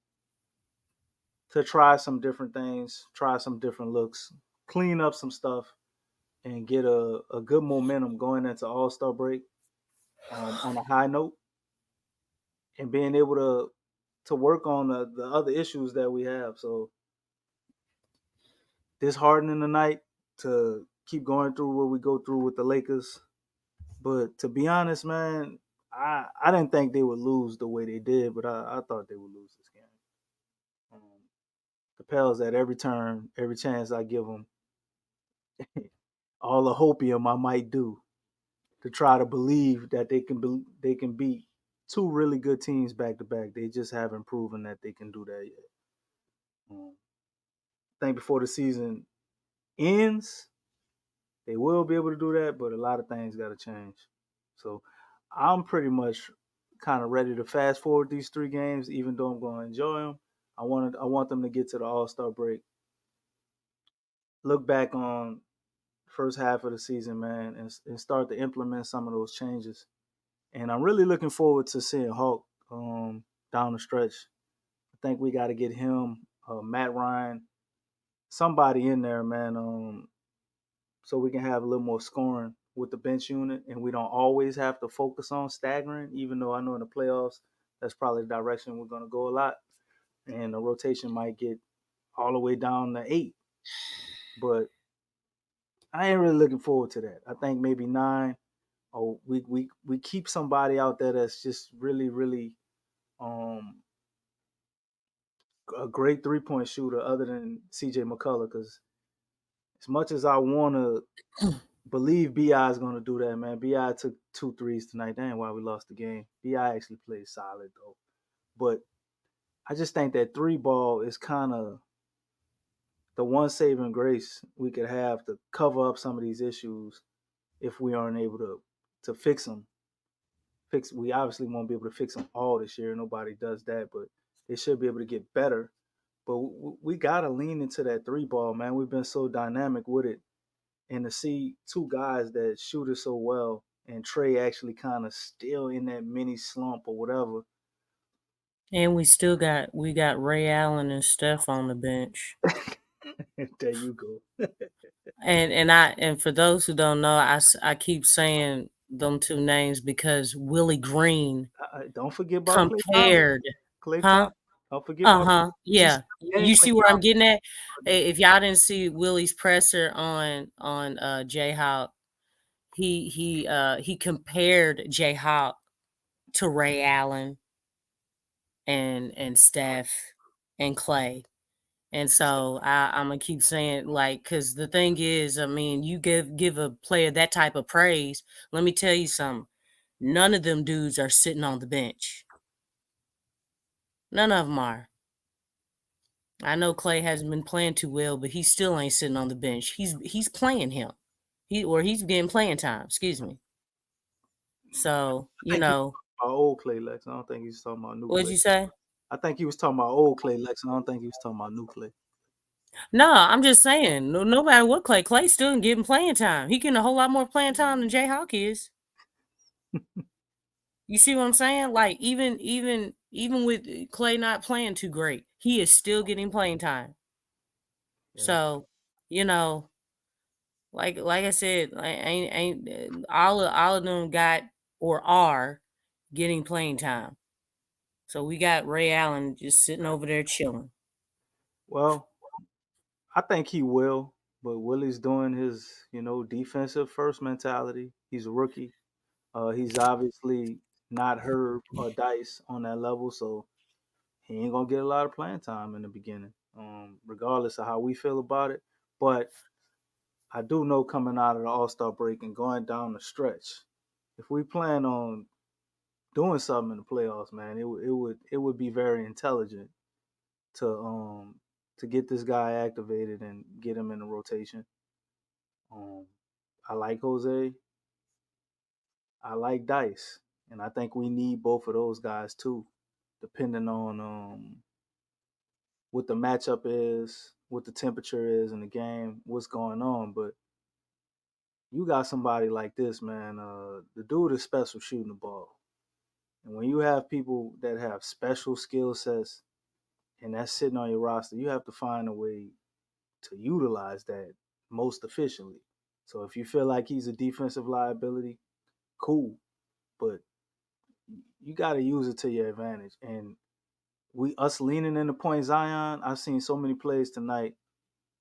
to try some different things, try some different looks, clean up some stuff, and get a good momentum going into All-Star break on a high note, and being able to work on the other issues that we have. So disheartening tonight to keep going through what we go through with the Lakers. But to be honest, man, I didn't think they would lose the way they did, but I thought they would lose this game. The Pels at every turn, every chance I give them, all the hopium I might do to try to believe that they can beat 2 really good teams back to back. They just haven't proven that they can do that yet. I think before the season ends, they will be able to do that, but a lot of things got to change. So I'm pretty much kind of ready to fast forward these 3 games, even though I'm going to enjoy them. I want them to get to the All-Star break, look back on the first half of the season, man, and start to implement some of those changes. And I'm really looking forward to seeing Hulk down the stretch. I think we got to get him, Matt Ryan, somebody in there, man, so we can have a little more scoring with the bench unit, and we don't always have to focus on staggering, even though I know in the playoffs that's probably the direction we're going to go a lot, and the rotation might get all the way down to 8. But I ain't really looking forward to that. I think maybe 9. Oh, we keep somebody out there that's just really, really a great 3-point shooter other than CJ McCullough, because as much as I want to believe BI is going to do that, man, BI took 2 threes tonight. Damn, why we lost the game. BI actually played solid, though. But I just think that 3 ball is kind of the one saving grace we could have to cover up some of these issues if we aren't able to fix them. We obviously won't be able to fix them all this year. Nobody does that, but they should be able to get better. But we got to lean into that 3 ball, man. We've been so dynamic with it. And to see 2 guys that shoot it so well, and Trey actually kind of still in that mini slump or whatever. And we got Ray Allen and Steph on the bench. There you go. And for those who don't know, I keep saying them 2 names because Willie Green Don't forget about compared. Klay Thompson. Don't forget about Yeah. You see where I'm getting at? If y'all didn't see Willie's presser on Jayhawk, he compared Jayhawk to Ray Allen and Steph and Clay. And so I'm gonna keep saying, like, because the thing is, I mean, you give a player that type of praise. Let me tell you something. None of them dudes are sitting on the bench. None of them are. I know Clay hasn't been playing too well, but he still ain't sitting on the bench. He's playing him. He's getting playing time. Excuse me. So I you think he know, about old Clay Lex. I don't think he's talking about new what'd Clay. you say? I think he was talking about old Clay Lex. I don't think he was talking about new Clay. No, I'm just saying. No matter what Clay's still getting playing time. He getting a whole lot more playing time than Jay Hawk is. You see what I'm saying? Like even with Clay not playing too great, he is still getting playing time. Yeah. So, you know, like I said, ain't all of them got or are getting playing time. So we got Ray Allen just sitting over there chilling. Well, I think he will, but Willie's doing his, defensive first mentality. He's a rookie. He's obviously not Herb or Dice on that level, so he ain't gonna get a lot of playing time in the beginning, regardless of how we feel about it. But I do know coming out of the All Star break and going down the stretch, if we plan on doing something in the playoffs, man, it would be very intelligent to get this guy activated and get him in the rotation. I like Jose. I like Dice, and I think we need both of those guys too, depending on what the matchup is, what the temperature is in the game, what's going on. But you got somebody like this, man. The dude is special shooting the ball, and when you have people that have special skill sets and that's sitting on your roster, you have to find a way to utilize that most efficiently. So if you feel like he's a defensive liability, cool, but you got to use it to your advantage. And us leaning into point Zion, I've seen so many plays tonight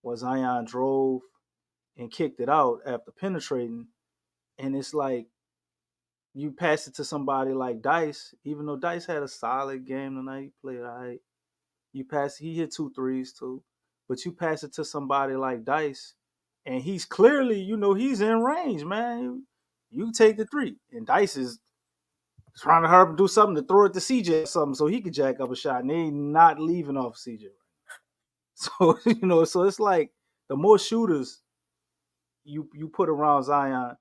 where Zion drove and kicked it out after penetrating, and it's like you pass it to somebody like Dice, even though Dice had a solid game tonight, he played all right. He hit 2 threes too, but you pass it to somebody like Dice, and he's clearly, he's in range, man. You take the three, and Dice is trying to hurry up and do something to throw it to CJ or something so he could jack up a shot, and they ain't not leaving off CJ. So so it's like the more shooters you put around Zion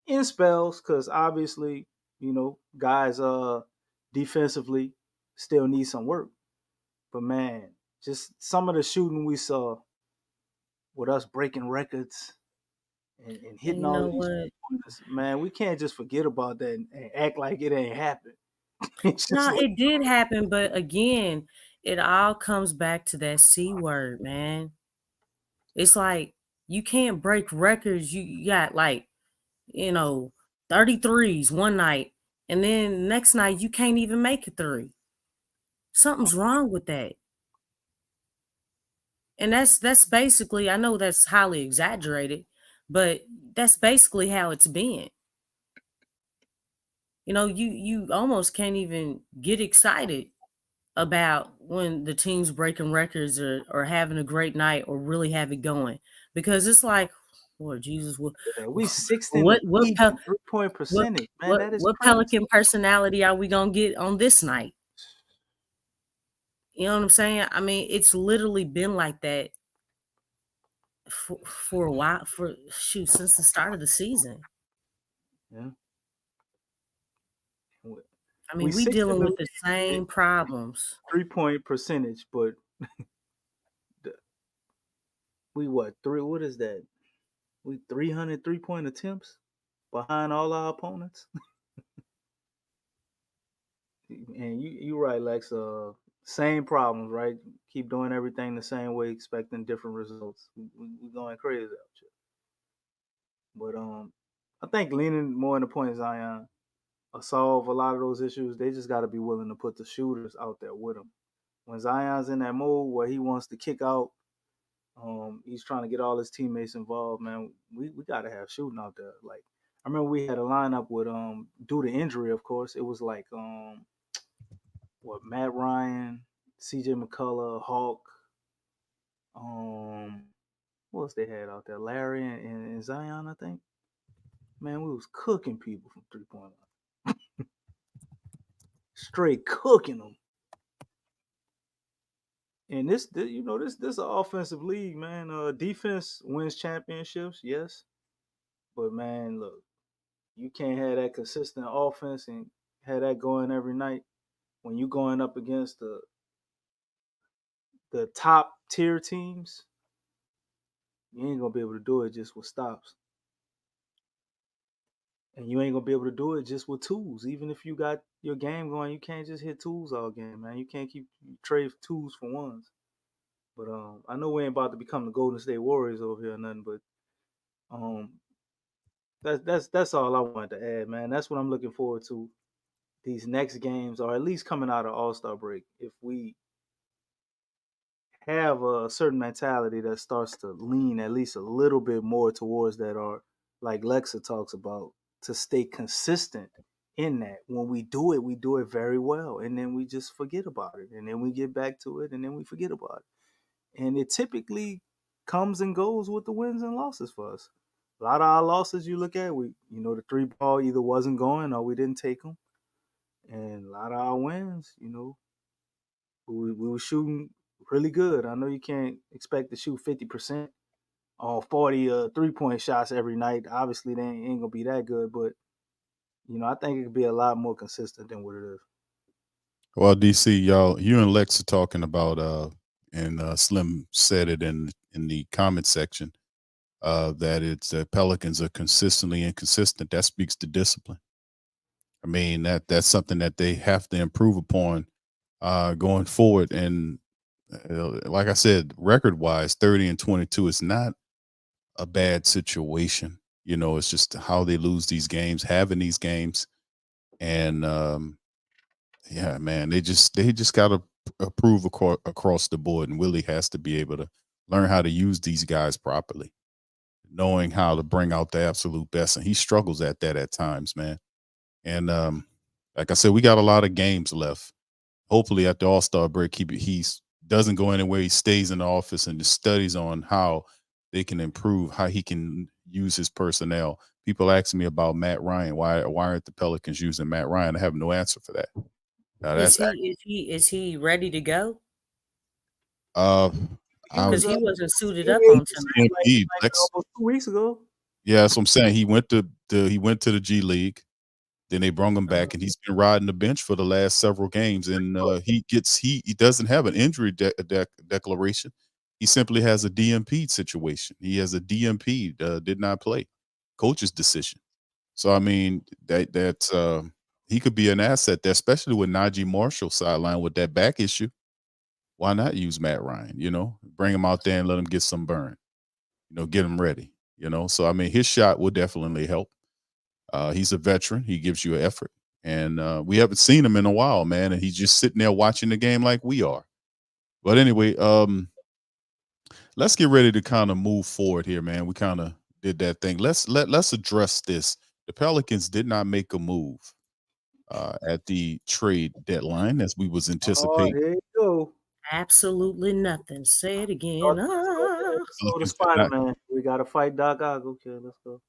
in spells, because obviously guys defensively still need some work. But man, just some of the shooting we saw with us breaking records and And hitting you all know of these what? pointers, man, we can't just forget about that and act like it ain't happened. It's just No, like, it did happen, but again, it all comes back to that C word, man. It's like you can't break records. You got like, 33s one night, and then next night you can't even make a three. Something's wrong with that. And that's basically, I know that's highly exaggerated, but that's basically how it's been. You almost can't even get excited about when the team's breaking records or having a great night or really have it going, because it's like, Lord Jesus, what yeah, we sixth in the what what league Pel- in 3-point what percentage, man. what That is what crazy. Pelican personality are we gonna get on this night? You know what I'm saying? I mean, it's literally been like that for a while, since the start of the season. Yeah. I We mean, we sixth in dealing the with the league same problems. 3-point percentage, but we what three? What is that? We 300 3-point attempts behind all our opponents. And you right, Lex. Same problems, right? Keep doing everything the same way, expecting different results. We going crazy out here. But I think leaning more in the point Zion solve a lot of those issues. They just got to be willing to put the shooters out there with them. When Zion's in that mode where he wants to kick out, he's trying to get all his teammates involved. Man, we got to have shooting out there. Like I remember we had a lineup with due to injury, of course. It was like Matt Ryan, CJ McCullough, Hawk, what else they had out there? Larry and Zion, I think. Man, we was cooking people from 3-point line. Straight cooking them. And this this an offensive league, man. Defense wins championships, yes. But man, look, you can't have that consistent offense and have that going every night when you going up against the top tier teams. You ain't gonna be able to do it just with stops. And you ain't gonna be able to do it just with tools. Even if you got your game going, you can't just hit tools all game, man. You can't keep trade twos for ones. But I know we ain't about to become the Golden State Warriors over here or nothing, but that's all I wanted to add, man. That's what I'm looking forward to these next games, or at least coming out of All-Star break. If we have a certain mentality that starts to lean at least a little bit more towards that, or like Lexxah talks about, to stay consistent in that. When we do it very well, and then we just forget about it, and then we get back to it, and then we forget about it. And it typically comes and goes with the wins and losses for us. A lot of our losses, you look at, the 3-ball either wasn't going or we didn't take them. And a lot of our wins, we were shooting really good. I know you can't expect to shoot 50% on 40 3-point shots every night. Obviously, they ain't going to be that good, but, I think it could be a lot more consistent than what it is. Well, DC, y'all, you and Lex are talking about, and Slim said it in the comment section, that it's Pelicans are consistently inconsistent. That speaks to discipline. I mean, that's something that they have to improve upon going forward. And like I said, record-wise, 30-22 is not a bad situation. It's just how they lose these games, having these games, and yeah, man, they just got to improve across the board, and Willie has to be able to learn how to use these guys properly, knowing how to bring out the absolute best, and he struggles at that at times, man. And like I said, we got a lot of games left. Hopefully, at the All-Star break, he doesn't go anywhere. He stays in the office and just studies on how they can improve, how he can use his personnel. People ask me about Matt Ryan. Why aren't the Pelicans using Matt Ryan? I have no answer for that. Is he ready to go? I Because was he wasn't suited up on tonight. Almost 2 weeks ago. Yeah, that's what I'm saying. He went to the G League. Then they brought him back, and he's been riding the bench for the last several games. And he doesn't have an injury declaration. He simply has a DMP situation. He has a DMP, did not play, coach's decision. So I mean that's he could be an asset there, especially with Najee Marshall sideline with that back issue. Why not use Matt Ryan? Bring him out there and let him get some burn. Get him ready. So I mean, his shot will definitely help. He's a veteran. He gives you an effort. And we haven't seen him in a while, man. And he's just sitting there watching the game like we are. But anyway, let's get ready to kind of move forward here, man. We kind of did that thing. Let's address this. The Pelicans did not make a move at the trade deadline as we was anticipating. Oh, here you go. Absolutely nothing. Say it again. So the Spider-Man. We got to fight Doc Ock. Okay, let's go.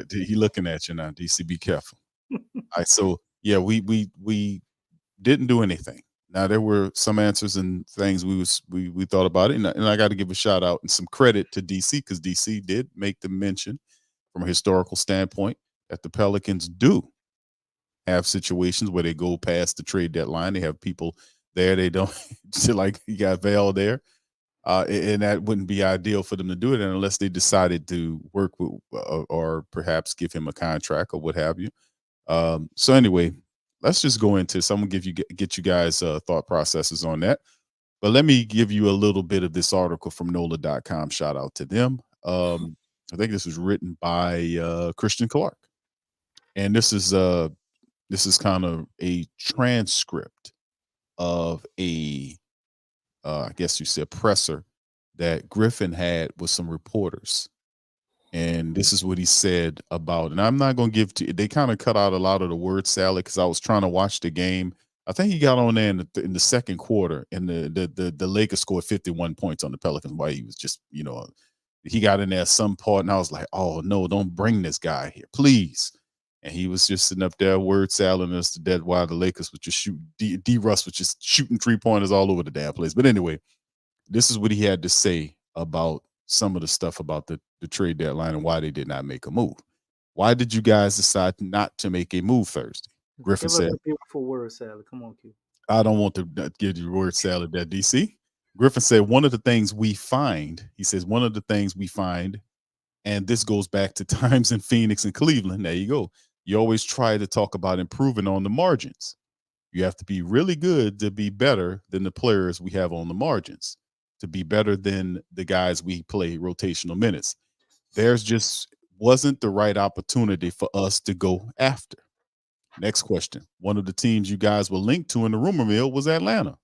He looking at you now, DC. Be careful. All right, so yeah, we didn't do anything. Now there were some answers and things we thought about it, and I got to give a shout out and some credit to DC because DC did make the mention from a historical standpoint that the Pelicans do have situations where they go past the trade deadline. They have people there. They don't like you got Val there. And that wouldn't be ideal for them to do it unless they decided to work with or perhaps give him a contract or what have you. So anyway, let's just go into some. I'm gonna get you guys thought processes on that. But let me give you a little bit of this article from NOLA.com. Shout out to them. I think this was written by Christian Clark, and this is kind of a transcript of a I guess you said presser that Griffin had with some reporters. And this is what he said about, and I'm not going to give to, they kind of cut out a lot of the word salad because I was trying to watch the game. I think he got on there in the second quarter, and the Lakers scored 51 points on the Pelicans while he was just, he got in there at some part, and I was like, oh no, don't bring this guy here, please. And he was just sitting up there word salading us to death while the Lakers was just shooting, D Russ was just shooting 3-pointers all over the damn place. But anyway, this is what he had to say about some of the stuff about the trade deadline and why they did not make a move. Why did you guys decide not to make a move Thursday? Griffin Give us said, a beautiful word salad. Come on, Q. I don't want to give you word salad there, DC. Griffin said, one of the things we find, and this goes back to times in Phoenix and Cleveland. There you go. You always try to talk about improving on the margins. You have to be really good to be better than the players we have on the margins, to be better than the guys we play rotational minutes. There's just wasn't the right opportunity for us to go after. Next question. One of the teams you guys were linked to in the rumor mill was Atlanta,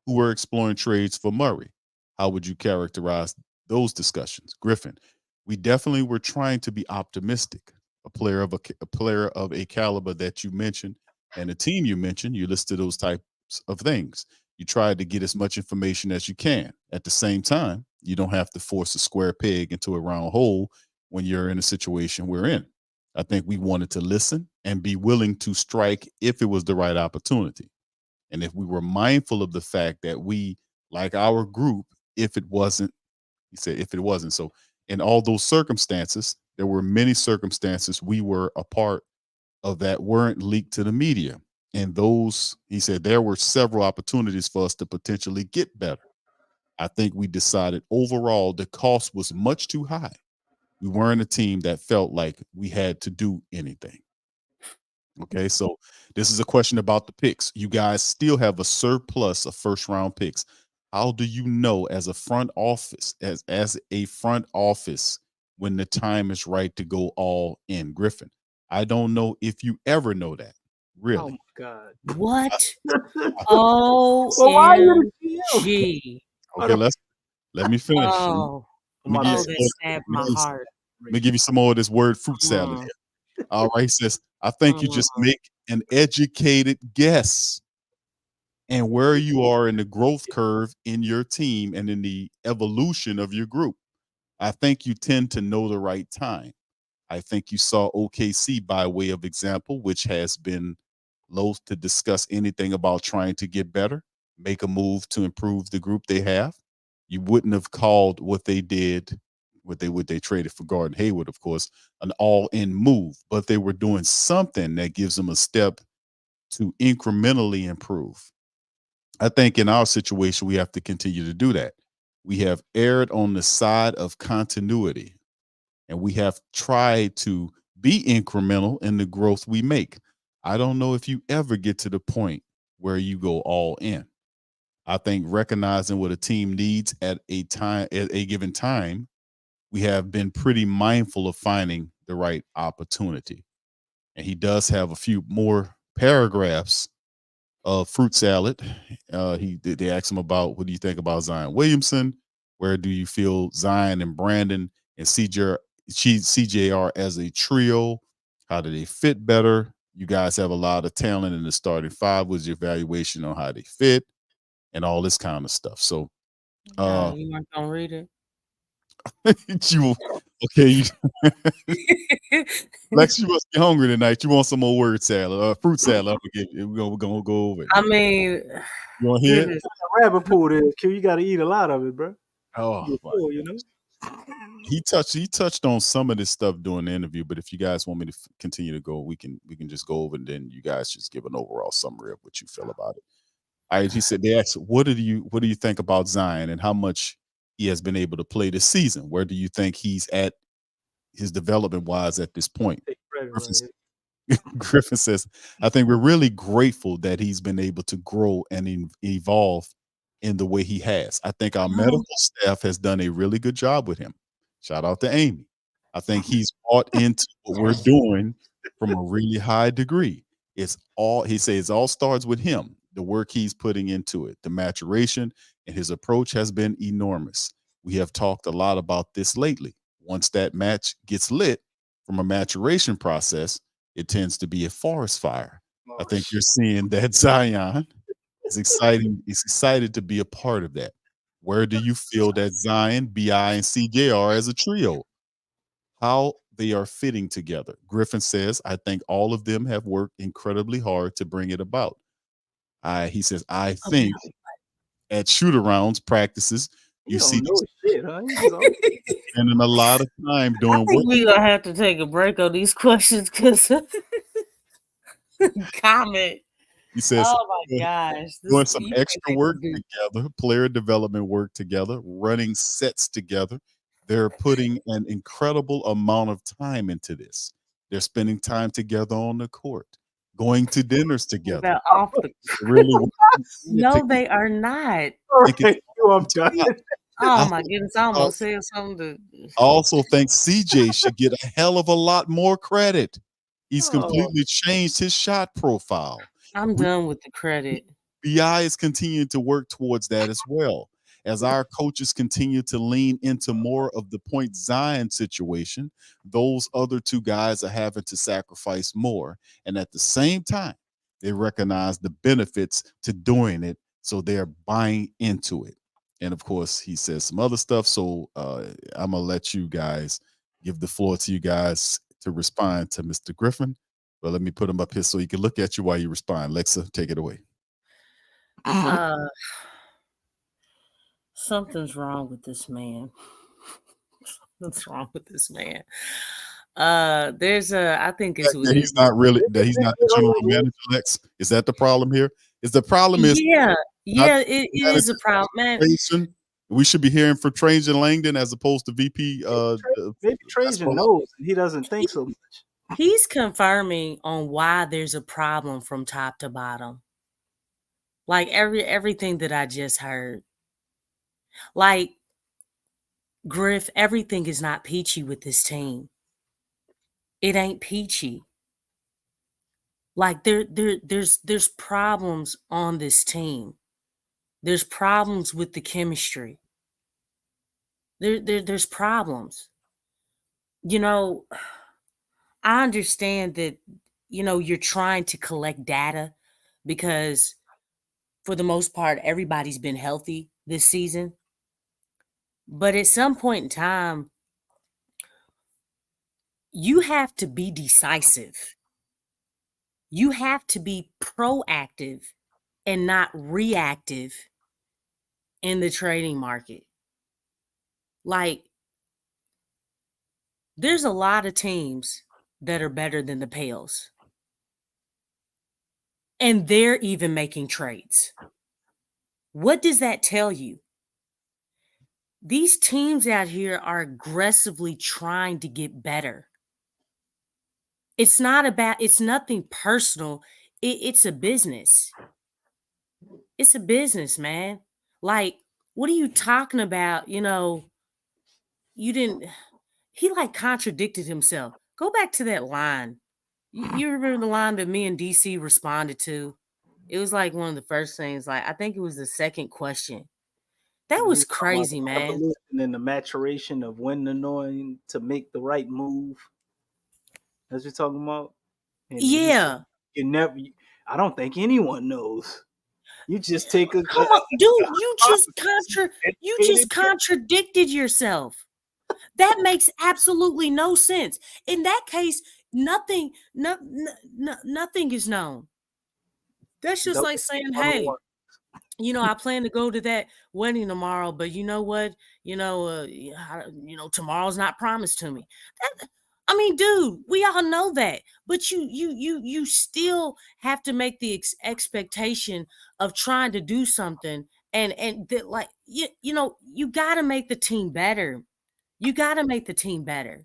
who were exploring trades for Murray. How would you characterize those discussions? Griffin, we definitely were trying to be optimistic. A player of a caliber that you mentioned and the team you mentioned, you listed those types of things. You tried to get as much information as you can. At the same time, you don't have to force a square peg into a round hole when you're in a situation we're in. I think we wanted to listen and be willing to strike if it was the right opportunity. And if we were mindful of the fact that we, like our group, if it wasn't, he said, if it wasn't. So in all those circumstances, there were many circumstances we were a part of that weren't leaked to the media. And those, he said, there were several opportunities for us to potentially get better. I think we decided overall the cost was much too high. We weren't a team that felt like we had to do anything. Okay, so this is a question about the picks. You guys still have a surplus of first round picks. How do you know as a front office, as a front office, when the time is right to go all in? Griffin, I don't know if you ever know that. Oh Really? my God. What? Well, why are you the GM? OMG. Okay, let me finish. Oh, Let me give you oh, some that more, stabbed let my me, heart. let me give you some more of this word fruit salad Mm, here. All right, he says, I think you just make an educated guess and where you are in the growth curve in your team and in the evolution of your group. I think you tend to know the right time. I think you saw OKC by way of example, which has been loath to discuss anything about trying to get better, make a move to improve the group they have. You wouldn't have called what they did, what they traded for Gordon Hayward, of course, an all-in move, but they were doing something that gives them a step to incrementally improve. I think in our situation, we have to continue to do that. We have erred on the side of continuity, and we have tried to be incremental in the growth we make. I don't know if you ever get to the point where you go all in. I think recognizing what a team needs at a given time, we have been pretty mindful of finding the right opportunity. And he does have a few more paragraphs of fruit salad. They asked him about, what do you think about Zion Williamson? Where do you feel Zion and Brandon and CJR as a trio? How do they fit better? You guys have a lot of talent in the starting five. Was your evaluation on how they fit and all this kind of stuff? So, you weren't gonna read it. you okay? Lex, you must be hungry tonight. You want some more word salad, fruit salad? I'm gonna give you. We're gonna go over it. I mean, You want to hear it? goodness. Rabbit pool is, Q. You got to eat a lot of it, bro. Oh, You're my full, you know? he touched on some of this stuff during the interview, but if you guys want me to continue to go, we can just go over, and then you guys just give an overall summary of what you feel about it. He said, they asked, what do you think about Zion and how much he has been able to play this season? Where do you think he's at his development wise at this point? Take credit Griffin, right Griffin says, I think we're really grateful that he's been able to grow and evolve in the way he has. I think our medical staff has done a really good job with him. Shout out to Amy. I think he's bought into what we're doing from a really high degree. He says it all starts with him, the work he's putting into it, the maturation, and his approach has been enormous. We have talked a lot about this lately. Once that match gets lit from a maturation process, it tends to be a forest fire. I think you're seeing that Zion is exciting. He's excited to be a part of that. Where do you feel that Zion, BI, and CJ are as a trio? How they are fitting together. Griffin says, I think all of them have worked incredibly hard to bring it about. He says, I think at shoot arounds practices, You you see don't know these shit, huh? You just all- spending a lot of time I doing think work. we're gonna have to take a break on these questions because comment. He says, Oh my gosh. doing some You extra think work this is together, player development work together, running sets together. They're putting an incredible amount of time into this. They're spending time together on the court, going to dinners together. about off the Really No, they are not. Okay, I'm done. Oh my goodness, I almost said something to I also think CJ should get a hell of a lot more credit. He's Oh. completely changed his shot profile. I'm done with the credit. BI is continuing to work towards that as well. As our coaches continue to lean into more of the point Zion situation, those other two guys are having to sacrifice more. And at the same time, they recognize the benefits to doing it. So they're buying into it. And of course, he says some other stuff. So I'm going to let you guys give the floor to you guys to respond to Mr. Griffin. But let me put him up here so he can look at you while you respond. Lexxah, take it away. Something's wrong with this man. Something's wrong with this man. I think it's That he's not really that he's not the general manager, Lex. Is that the problem here? Is the problem is yeah, it is a problem, man. Trajan? We should be hearing from Trajan Langdon as opposed to VP. Maybe Trajan knows and he doesn't think so much. He's confirming on why there's a problem from top to bottom. Like everything that I just heard. Like, Griff, everything is not peachy with this team. It ain't peachy. Like there's problems on this team. There's problems with the chemistry. There's problems. You know, I understand that, you're trying to collect data because for the most part, everybody's been healthy this season. But at some point in time, you have to be decisive. You have to be proactive and not reactive in the trading market. Like, there's a lot of teams that are better than the Pels. And they're even making trades. What does that tell you? These teams out here are aggressively trying to get better. It's nothing personal. It's a business. It's a business, man. Like, what are you talking about? He like contradicted himself. Go back to that line. You remember the line that me and DC responded to? It was like one of the first things. Like, I think it was the second question. That was crazy, man. Evolution and the maturation of when to knowing to make the right move. That's what you're talking about? And Yeah. I don't think anyone knows. You just take a Come on, dude, you just contradicted yourself. That makes absolutely no sense. In that case, nothing is known. That's just like saying, hey, I plan to go to that wedding tomorrow, but you know what? Tomorrow's not promised to me. Dude, we all know that, but you still have to make the expectation of trying to do something, and that, like, you got to make the team better. You got to make the team better.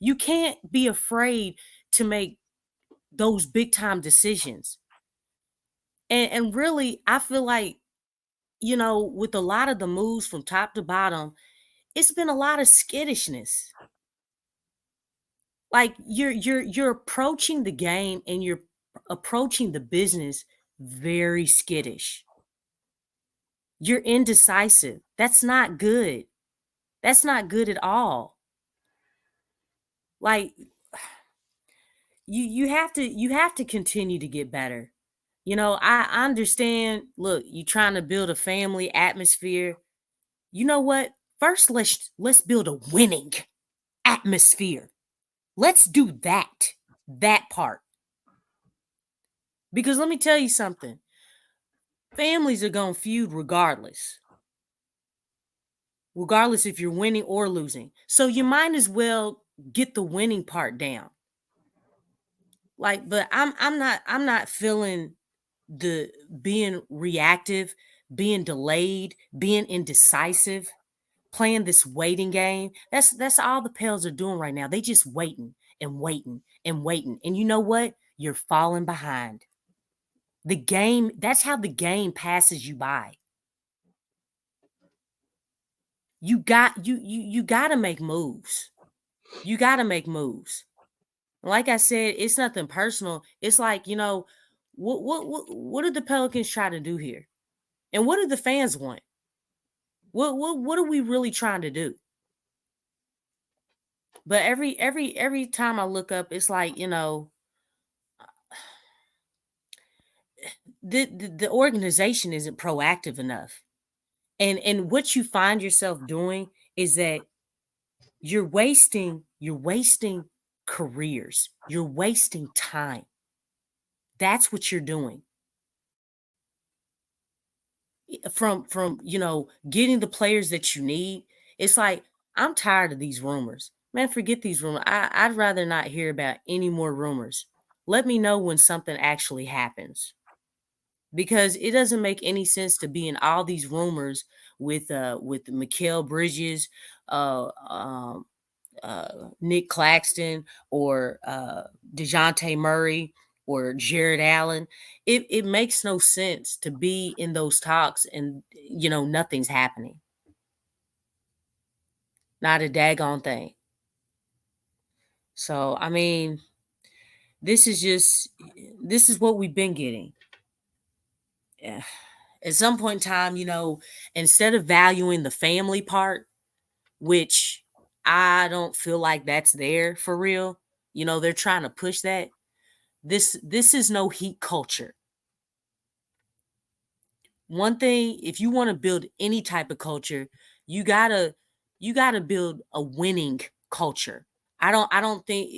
You can't be afraid to make those big time decisions. And really, I feel like, with a lot of the moves from top to bottom, it's been a lot of skittishness. Like, you're approaching the game and you're approaching the business very skittish. You're indecisive. That's not good. That's not good at all. Like you have to continue to get better. I understand. Look, you trying to build a family atmosphere. You know what? First, let's build a winning atmosphere. Let's do that part. Because let me tell you something. Families are going to feud regardless if you're winning or losing. So you might as well get the winning part down. Like, but I'm not feeling the being reactive, being delayed, being indecisive, playing this waiting game. That's all the Pels are doing right now. They just waiting and waiting and waiting. And you know what? You're falling behind. The game, that's how the game passes you by. You got to make moves. You got to make moves. Like I said, it's nothing personal. It's like, what did the Pelicans try to do here? And what do the fans want? What are we really trying to do? But every time I look up, it's like, the organization isn't proactive enough. And what you find yourself doing is that you're wasting careers. You're wasting time. That's what you're doing. From getting the players that you need. It's like, I'm tired of these rumors. Man, forget these rumors. I'd rather not hear about any more rumors. Let me know when something actually happens. Because it doesn't make any sense to be in all these rumors with Mikal Bridges, Nick Claxton, or DeJounte Murray, or Jared Allen. It makes no sense to be in those talks and, nothing's happening. Not a daggone thing. So, I mean, this is what we've been getting. Yeah. At some point in time, instead of valuing the family part, which I don't feel like that's there for real, they're trying to push that. This is no Heat culture. One thing, if you want to build any type of culture, you gotta build a winning culture. I don't think,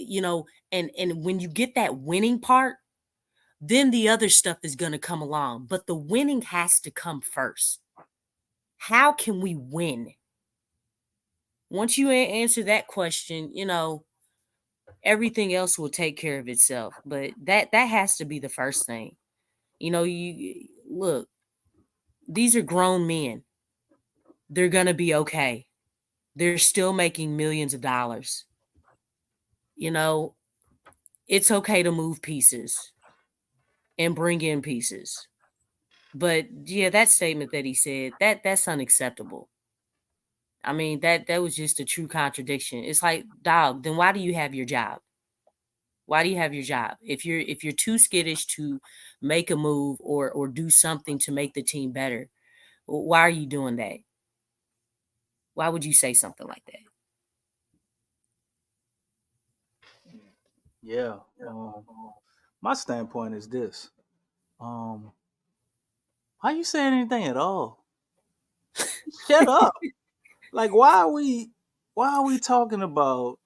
and when you get that winning part, then the other stuff is going to come along. But the winning has to come first. How can we win? Once you answer that question, everything else will take care of itself. But that has to be the first thing. You look, these are grown men. They're going to be okay. They're still making millions of dollars. It's okay to move pieces and bring in pieces. But yeah, that statement that he said, that's unacceptable. I mean, that was just a true contradiction. It's like, dog, then why do you have your job? Why do you have your job? If you're too skittish to make a move or do something to make the team better, why are you doing that? Why would you say something like that? Yeah. My standpoint is this. Why you saying anything at all? Shut up. Like, why are we talking about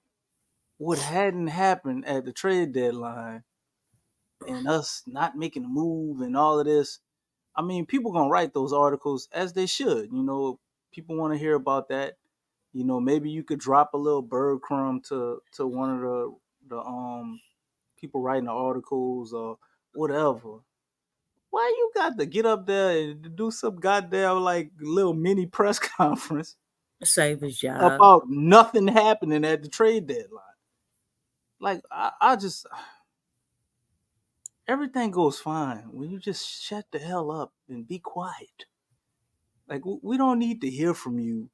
what hadn't happened at the trade deadline and us not making a move and all of this? I mean, people gonna write those articles as they should. People want to hear about that. Maybe you could drop a little bird crumb to one of the people writing the articles or whatever. Why you got to get up there and do some goddamn like little mini press conference Save his job. about nothing happening at the trade deadline? Like, I just, everything goes fine when you just shut the hell up and be quiet. Like, we don't need to hear from you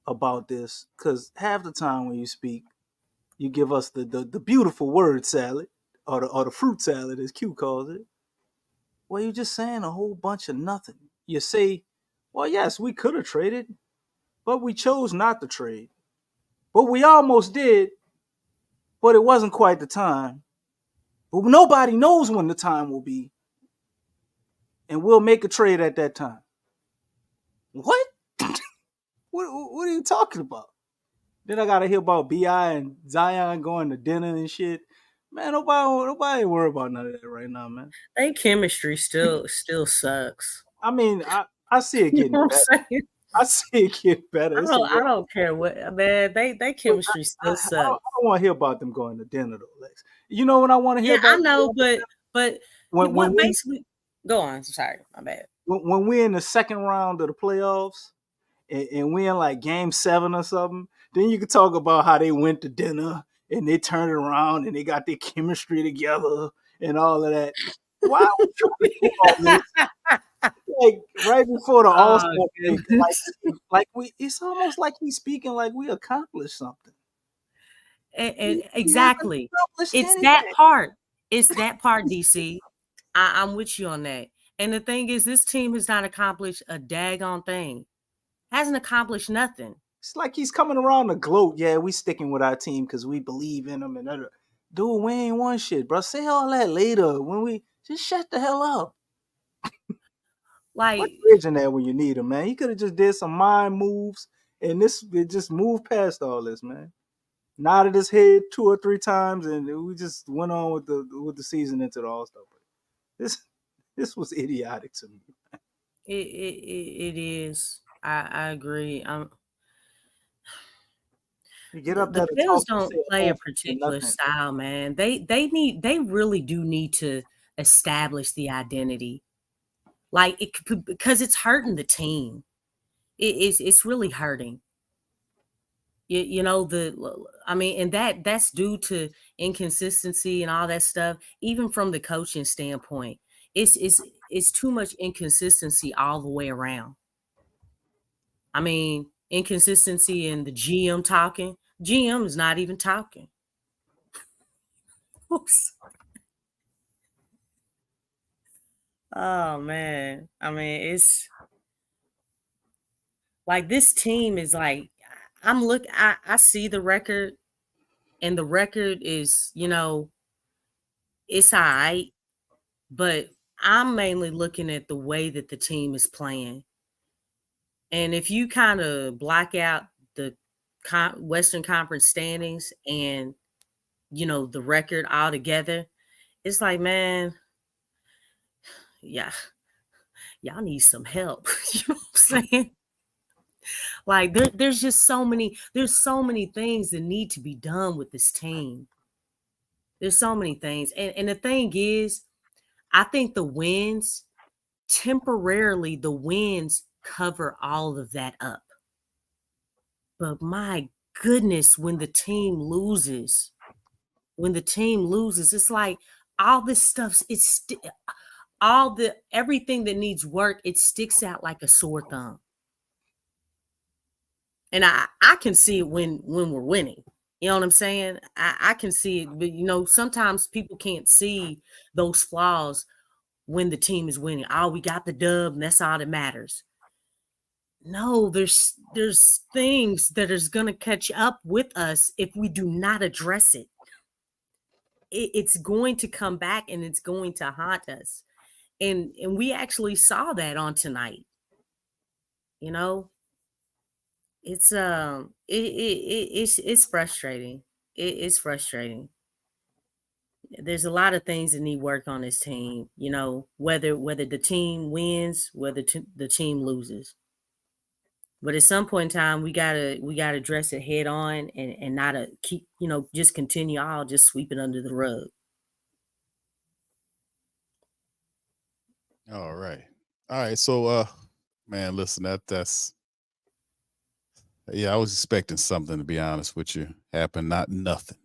about this, because half the time when you speak, you give us the beautiful word salad or the fruit salad, as Q calls it. Well, you're just saying a whole bunch of nothing. You say, well, yes, we could have traded, but we chose not to trade. But we almost did, but it wasn't quite the time. But nobody knows when the time will be, and we'll make a trade at that time. What? What are you talking about? Then I gotta hear about Bi and Zion going to dinner and shit. Man, nobody worry about none of that right now, man. They chemistry still sucks. I mean, I see it You getting know what better. I'm saying? I see it getting better. I don't care what, man. They chemistry still I sucks. don't want to hear about them going to dinner though, Lex. You know what I want to hear Yeah, about? I know, but when what we basically go on. Sorry, my bad. when we're in the second round of the playoffs and we're in like game 7 or something, then you can talk about how they went to dinner and they turned around and they got their chemistry together and all of that. Why are we trying to do all this? Like right before the All Star break, like it's almost like he's speaking like we accomplished something. And We exactly, accomplished it's anything. that part. It's that part, DC. I'm with you on that. And the thing is, this team has not accomplished a daggone thing. Hasn't accomplished nothing. It's like he's coming around to gloat. Yeah, we sticking with our team because we believe in them and other. Dude, we ain't won shit, bro. Say all that later when we just shut the hell up. Like, Put Bridge in there when you need him, man. He could have just did some mind moves and it just moved past all this, man. Nodded his head 2 or 3 times and we just went on with the season into the All Star break. This was idiotic to me. it is. I agree. You get up The there to Bills talk and don't say play a nothing. particular style, man. They really do need to establish the identity. Like because it's hurting the team. It's really hurting. You know, I mean, and that's due to inconsistency and all that stuff. Even from the coaching standpoint, it's too much inconsistency all the way around. I mean, inconsistency in the GM talking. GM is not even talking. Oops. Oh man. I mean, it's like this team is like I see the record and the record is, it's all right, but I'm mainly looking at the way that the team is playing. And if you kind of block out the Western Conference standings and, the record altogether, it's like, man, yeah, y'all need some help. You know what I'm saying? Like there's so many things that need to be done with this team. There's so many things. And the thing is, I think the wins cover all of that up. But my goodness, when the team loses, it's like all this stuff, everything that needs work, it sticks out like a sore thumb. And I can see it when we're winning. You know what I'm saying? I can see it, but sometimes people can't see those flaws when the team is winning. Oh, we got the dub, and that's all that matters. No, there's things that is gonna catch up with us if we do not address it. It's going to come back and it's going to haunt us. And we actually saw that on tonight. It's it's frustrating. It's frustrating. There's a lot of things that need work on this team, whether the team wins, whether the team loses. But at some point in time, we gotta address it head on and not keep, just continue all just sweeping under the rug. All right. So man, listen, that's yeah, I was expecting something, to be honest with you. Happen, not nothing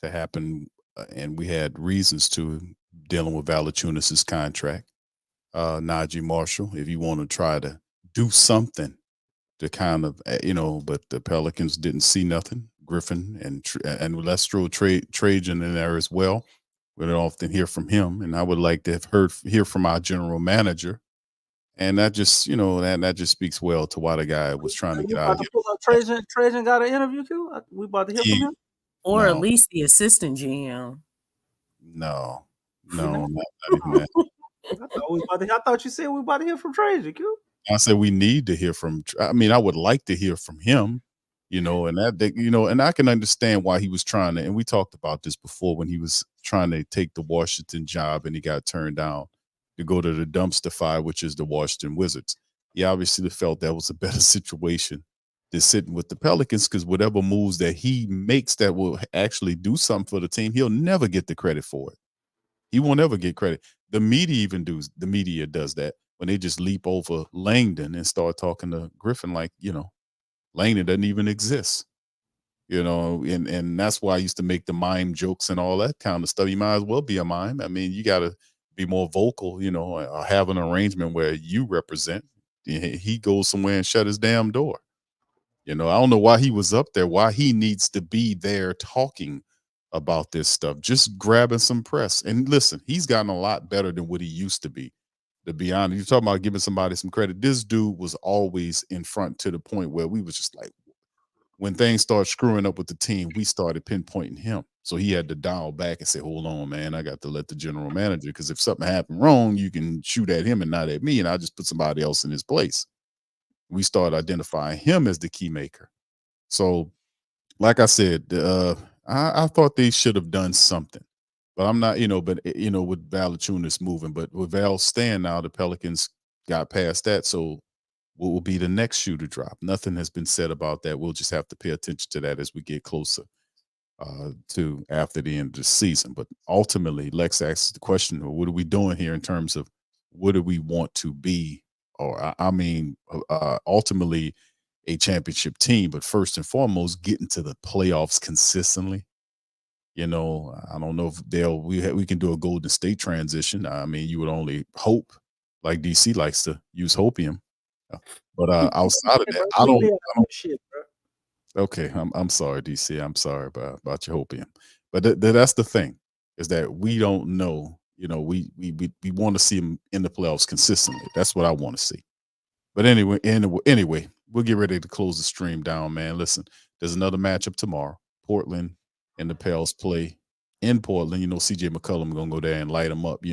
to happen. And we had reasons to, dealing with Valanciunas' contract. Najee Marshall, if you want to try to do something to kind of, but the Pelicans didn't see nothing. Griffin and let's throw Trajan in there as well. We don't often hear from him, and I would like to have hear from our general manager. And that just, that just speaks well to why the guy was trying to get out of here. Trajan got an interview too. We about to hear from him. Or at No. least the assistant GM. No, not even that. I thought you said we about to hear from Trajan, Q. I said we need to hear from. I mean, I would like to hear from him, and and I can understand why he was trying to. And we talked about this before when he was trying to take the Washington job and he got turned down to go to the dumpster fire, which is the Washington Wizards. He obviously felt that was a better situation than sitting with the Pelicans, because whatever moves that he makes that will actually do something for the team, he'll never get the credit for it. He won't ever get credit. The media does that when they just leap over Langdon and start talking to Griffin like, Langdon doesn't even exist. And that's why I used to make the mime jokes and all that kind of stuff. You might as well be a mime. I mean, you got to be more vocal, or have an arrangement where you represent. He goes somewhere and shut his damn door. I don't know why he was up there, why he needs to be there talking about this stuff, just grabbing some press. And listen, he's gotten a lot better than what he used to be honest. You're talking about giving somebody some credit. This dude was always in front, to the point where we was just like, when things started screwing up with the team, we started pinpointing him. So he had to dial back and say, hold on, man, I got to let the general manager, because if something happened wrong, you can shoot at him and not at me, and I'll just put somebody else in his place. We started identifying him as the key maker. So, like I said, I thought they should have done something, but I'm not, with Valanciunas moving, but with Val staying now, the Pelicans got past that. So what will be the next shoe to drop? Nothing has been said about that. We'll just have to pay attention to that as we get closer to after the end of the season. But ultimately, Lex asks the question, what are we doing here in terms of what do we want to be? Or ultimately a championship team, but first and foremost, getting to the playoffs consistently. I don't know if we can do a Golden State transition. I mean, you would only hope, like DC likes to use hopium. But outside of that, I don't shit, bro. Okay, I'm sorry, DC. I'm sorry about your hopium. But that's the thing, is that we don't know. We want to see him in the playoffs consistently. That's what I want to see. But anyway, we'll get ready to close the stream down, man. Listen, there's another matchup tomorrow. Portland and the Pels play in Portland. CJ McCollum gonna go there and light them up.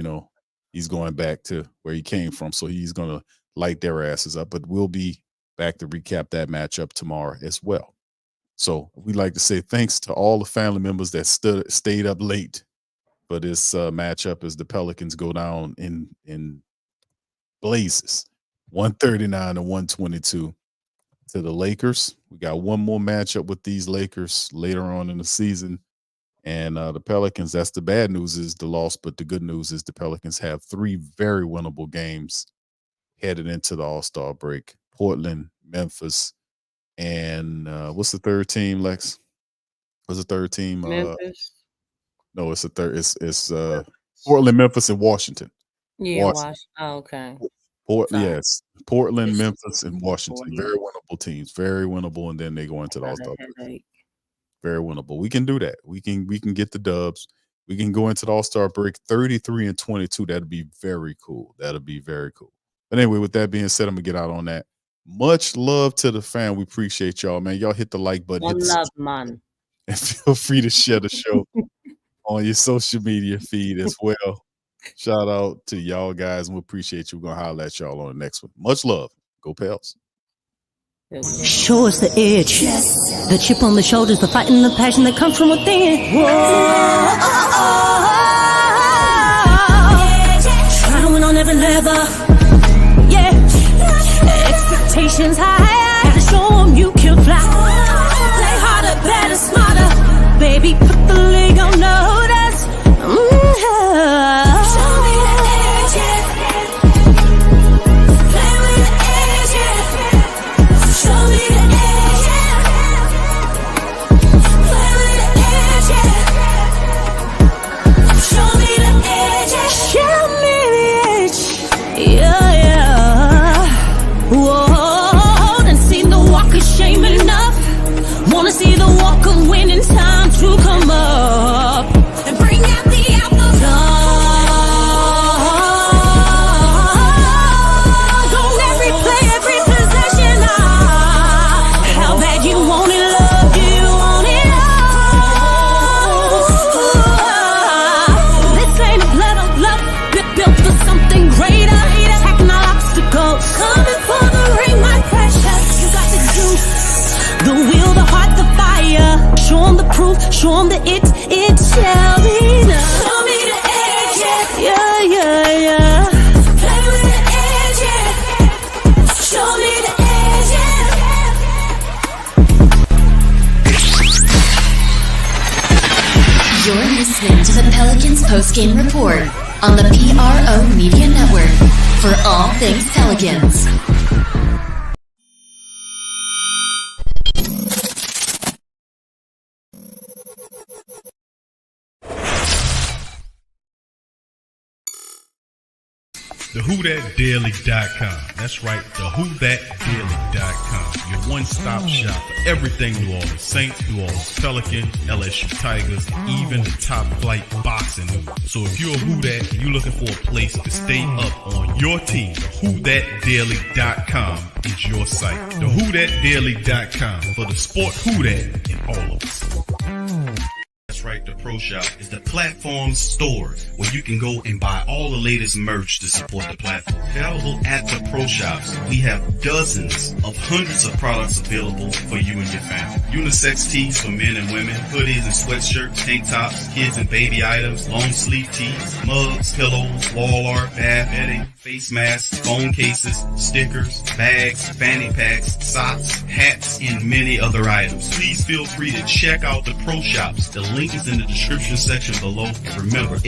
He's going back to where he came from, so he's gonna light their asses up. But we'll be back to recap that matchup tomorrow as well. So we'd like to say thanks to all the family members that stayed up late for this matchup as the Pelicans go down in blazes, 139 to 122 to the Lakers. We got one more matchup with these Lakers later on in the season. And the Pelicans, that's the bad news, is the loss, but the good news is the Pelicans have 3 very winnable games headed into the All-Star break. Portland, Memphis, and what's the third team, Lex? What's the third team? Memphis. No, it's a third. It's Portland, Memphis, and Washington. Yeah, Washington. Oh, okay. Yes, Portland, Memphis, and Washington. Very winnable teams. Very winnable, and then they go into the All-Star break. Very winnable. We can do that. We can get the dubs. We can go into the All-Star break 33-22. That'd be very cool. That'll be very cool. But anyway, with that being said, I'm gonna get out on that. Much love to the fan. We appreciate y'all, man. Y'all hit the like button. One love, man. And feel free to share the show on your social media feed as well. Shout out to y'all guys, and we appreciate you. We're gonna holler at y'all on the next one. Much love. Go Pels. Show us the edge, the chip on the shoulders, the fight and the passion that comes from within. Whoa, try to win on every level, yeah. Expectations high, gotta show 'em you can fly. Play harder, better, smarter, baby. Put the league on notice. Show me the edge, play with the edge, show me the edge, play with the edge, show me the edge, show me the edge, yeah. Whoa, done seen the walk of shame enough. Wanna see the walk of winning, time to come up and bring out the outlaw. Don't every play, every possession. How bad you want it, love, you want it all. post-game report on the PRO Media Network for all things Pelicans. TheWhoThatDaily.com. That's right, TheWhoThatDaily.com. Your one-stop shop for everything New Orleans Saints, New Orleans Pelicans, LSU Tigers, even the top flight boxing news. So if you're a Who That and you're looking for a place to stay up on your team, TheWhoThatDaily.com is your site. TheWhoThatDaily.com for the sport Who That in all of us. That's right, the Pro Shop is the platform store where you can go and buy all the latest merch to support the platform. Available at the Pro Shops, we have dozens of hundreds of products available for you and your family. Unisex tees for men and women, hoodies and sweatshirts, tank tops, kids and baby items, long sleeve tees, mugs, pillows, wall art, bath bedding, face masks, phone cases, stickers, bags, fanny packs, socks, hats, and many other items. Please feel free to check out the Pro Shops. The link is in the description section below. Remember, it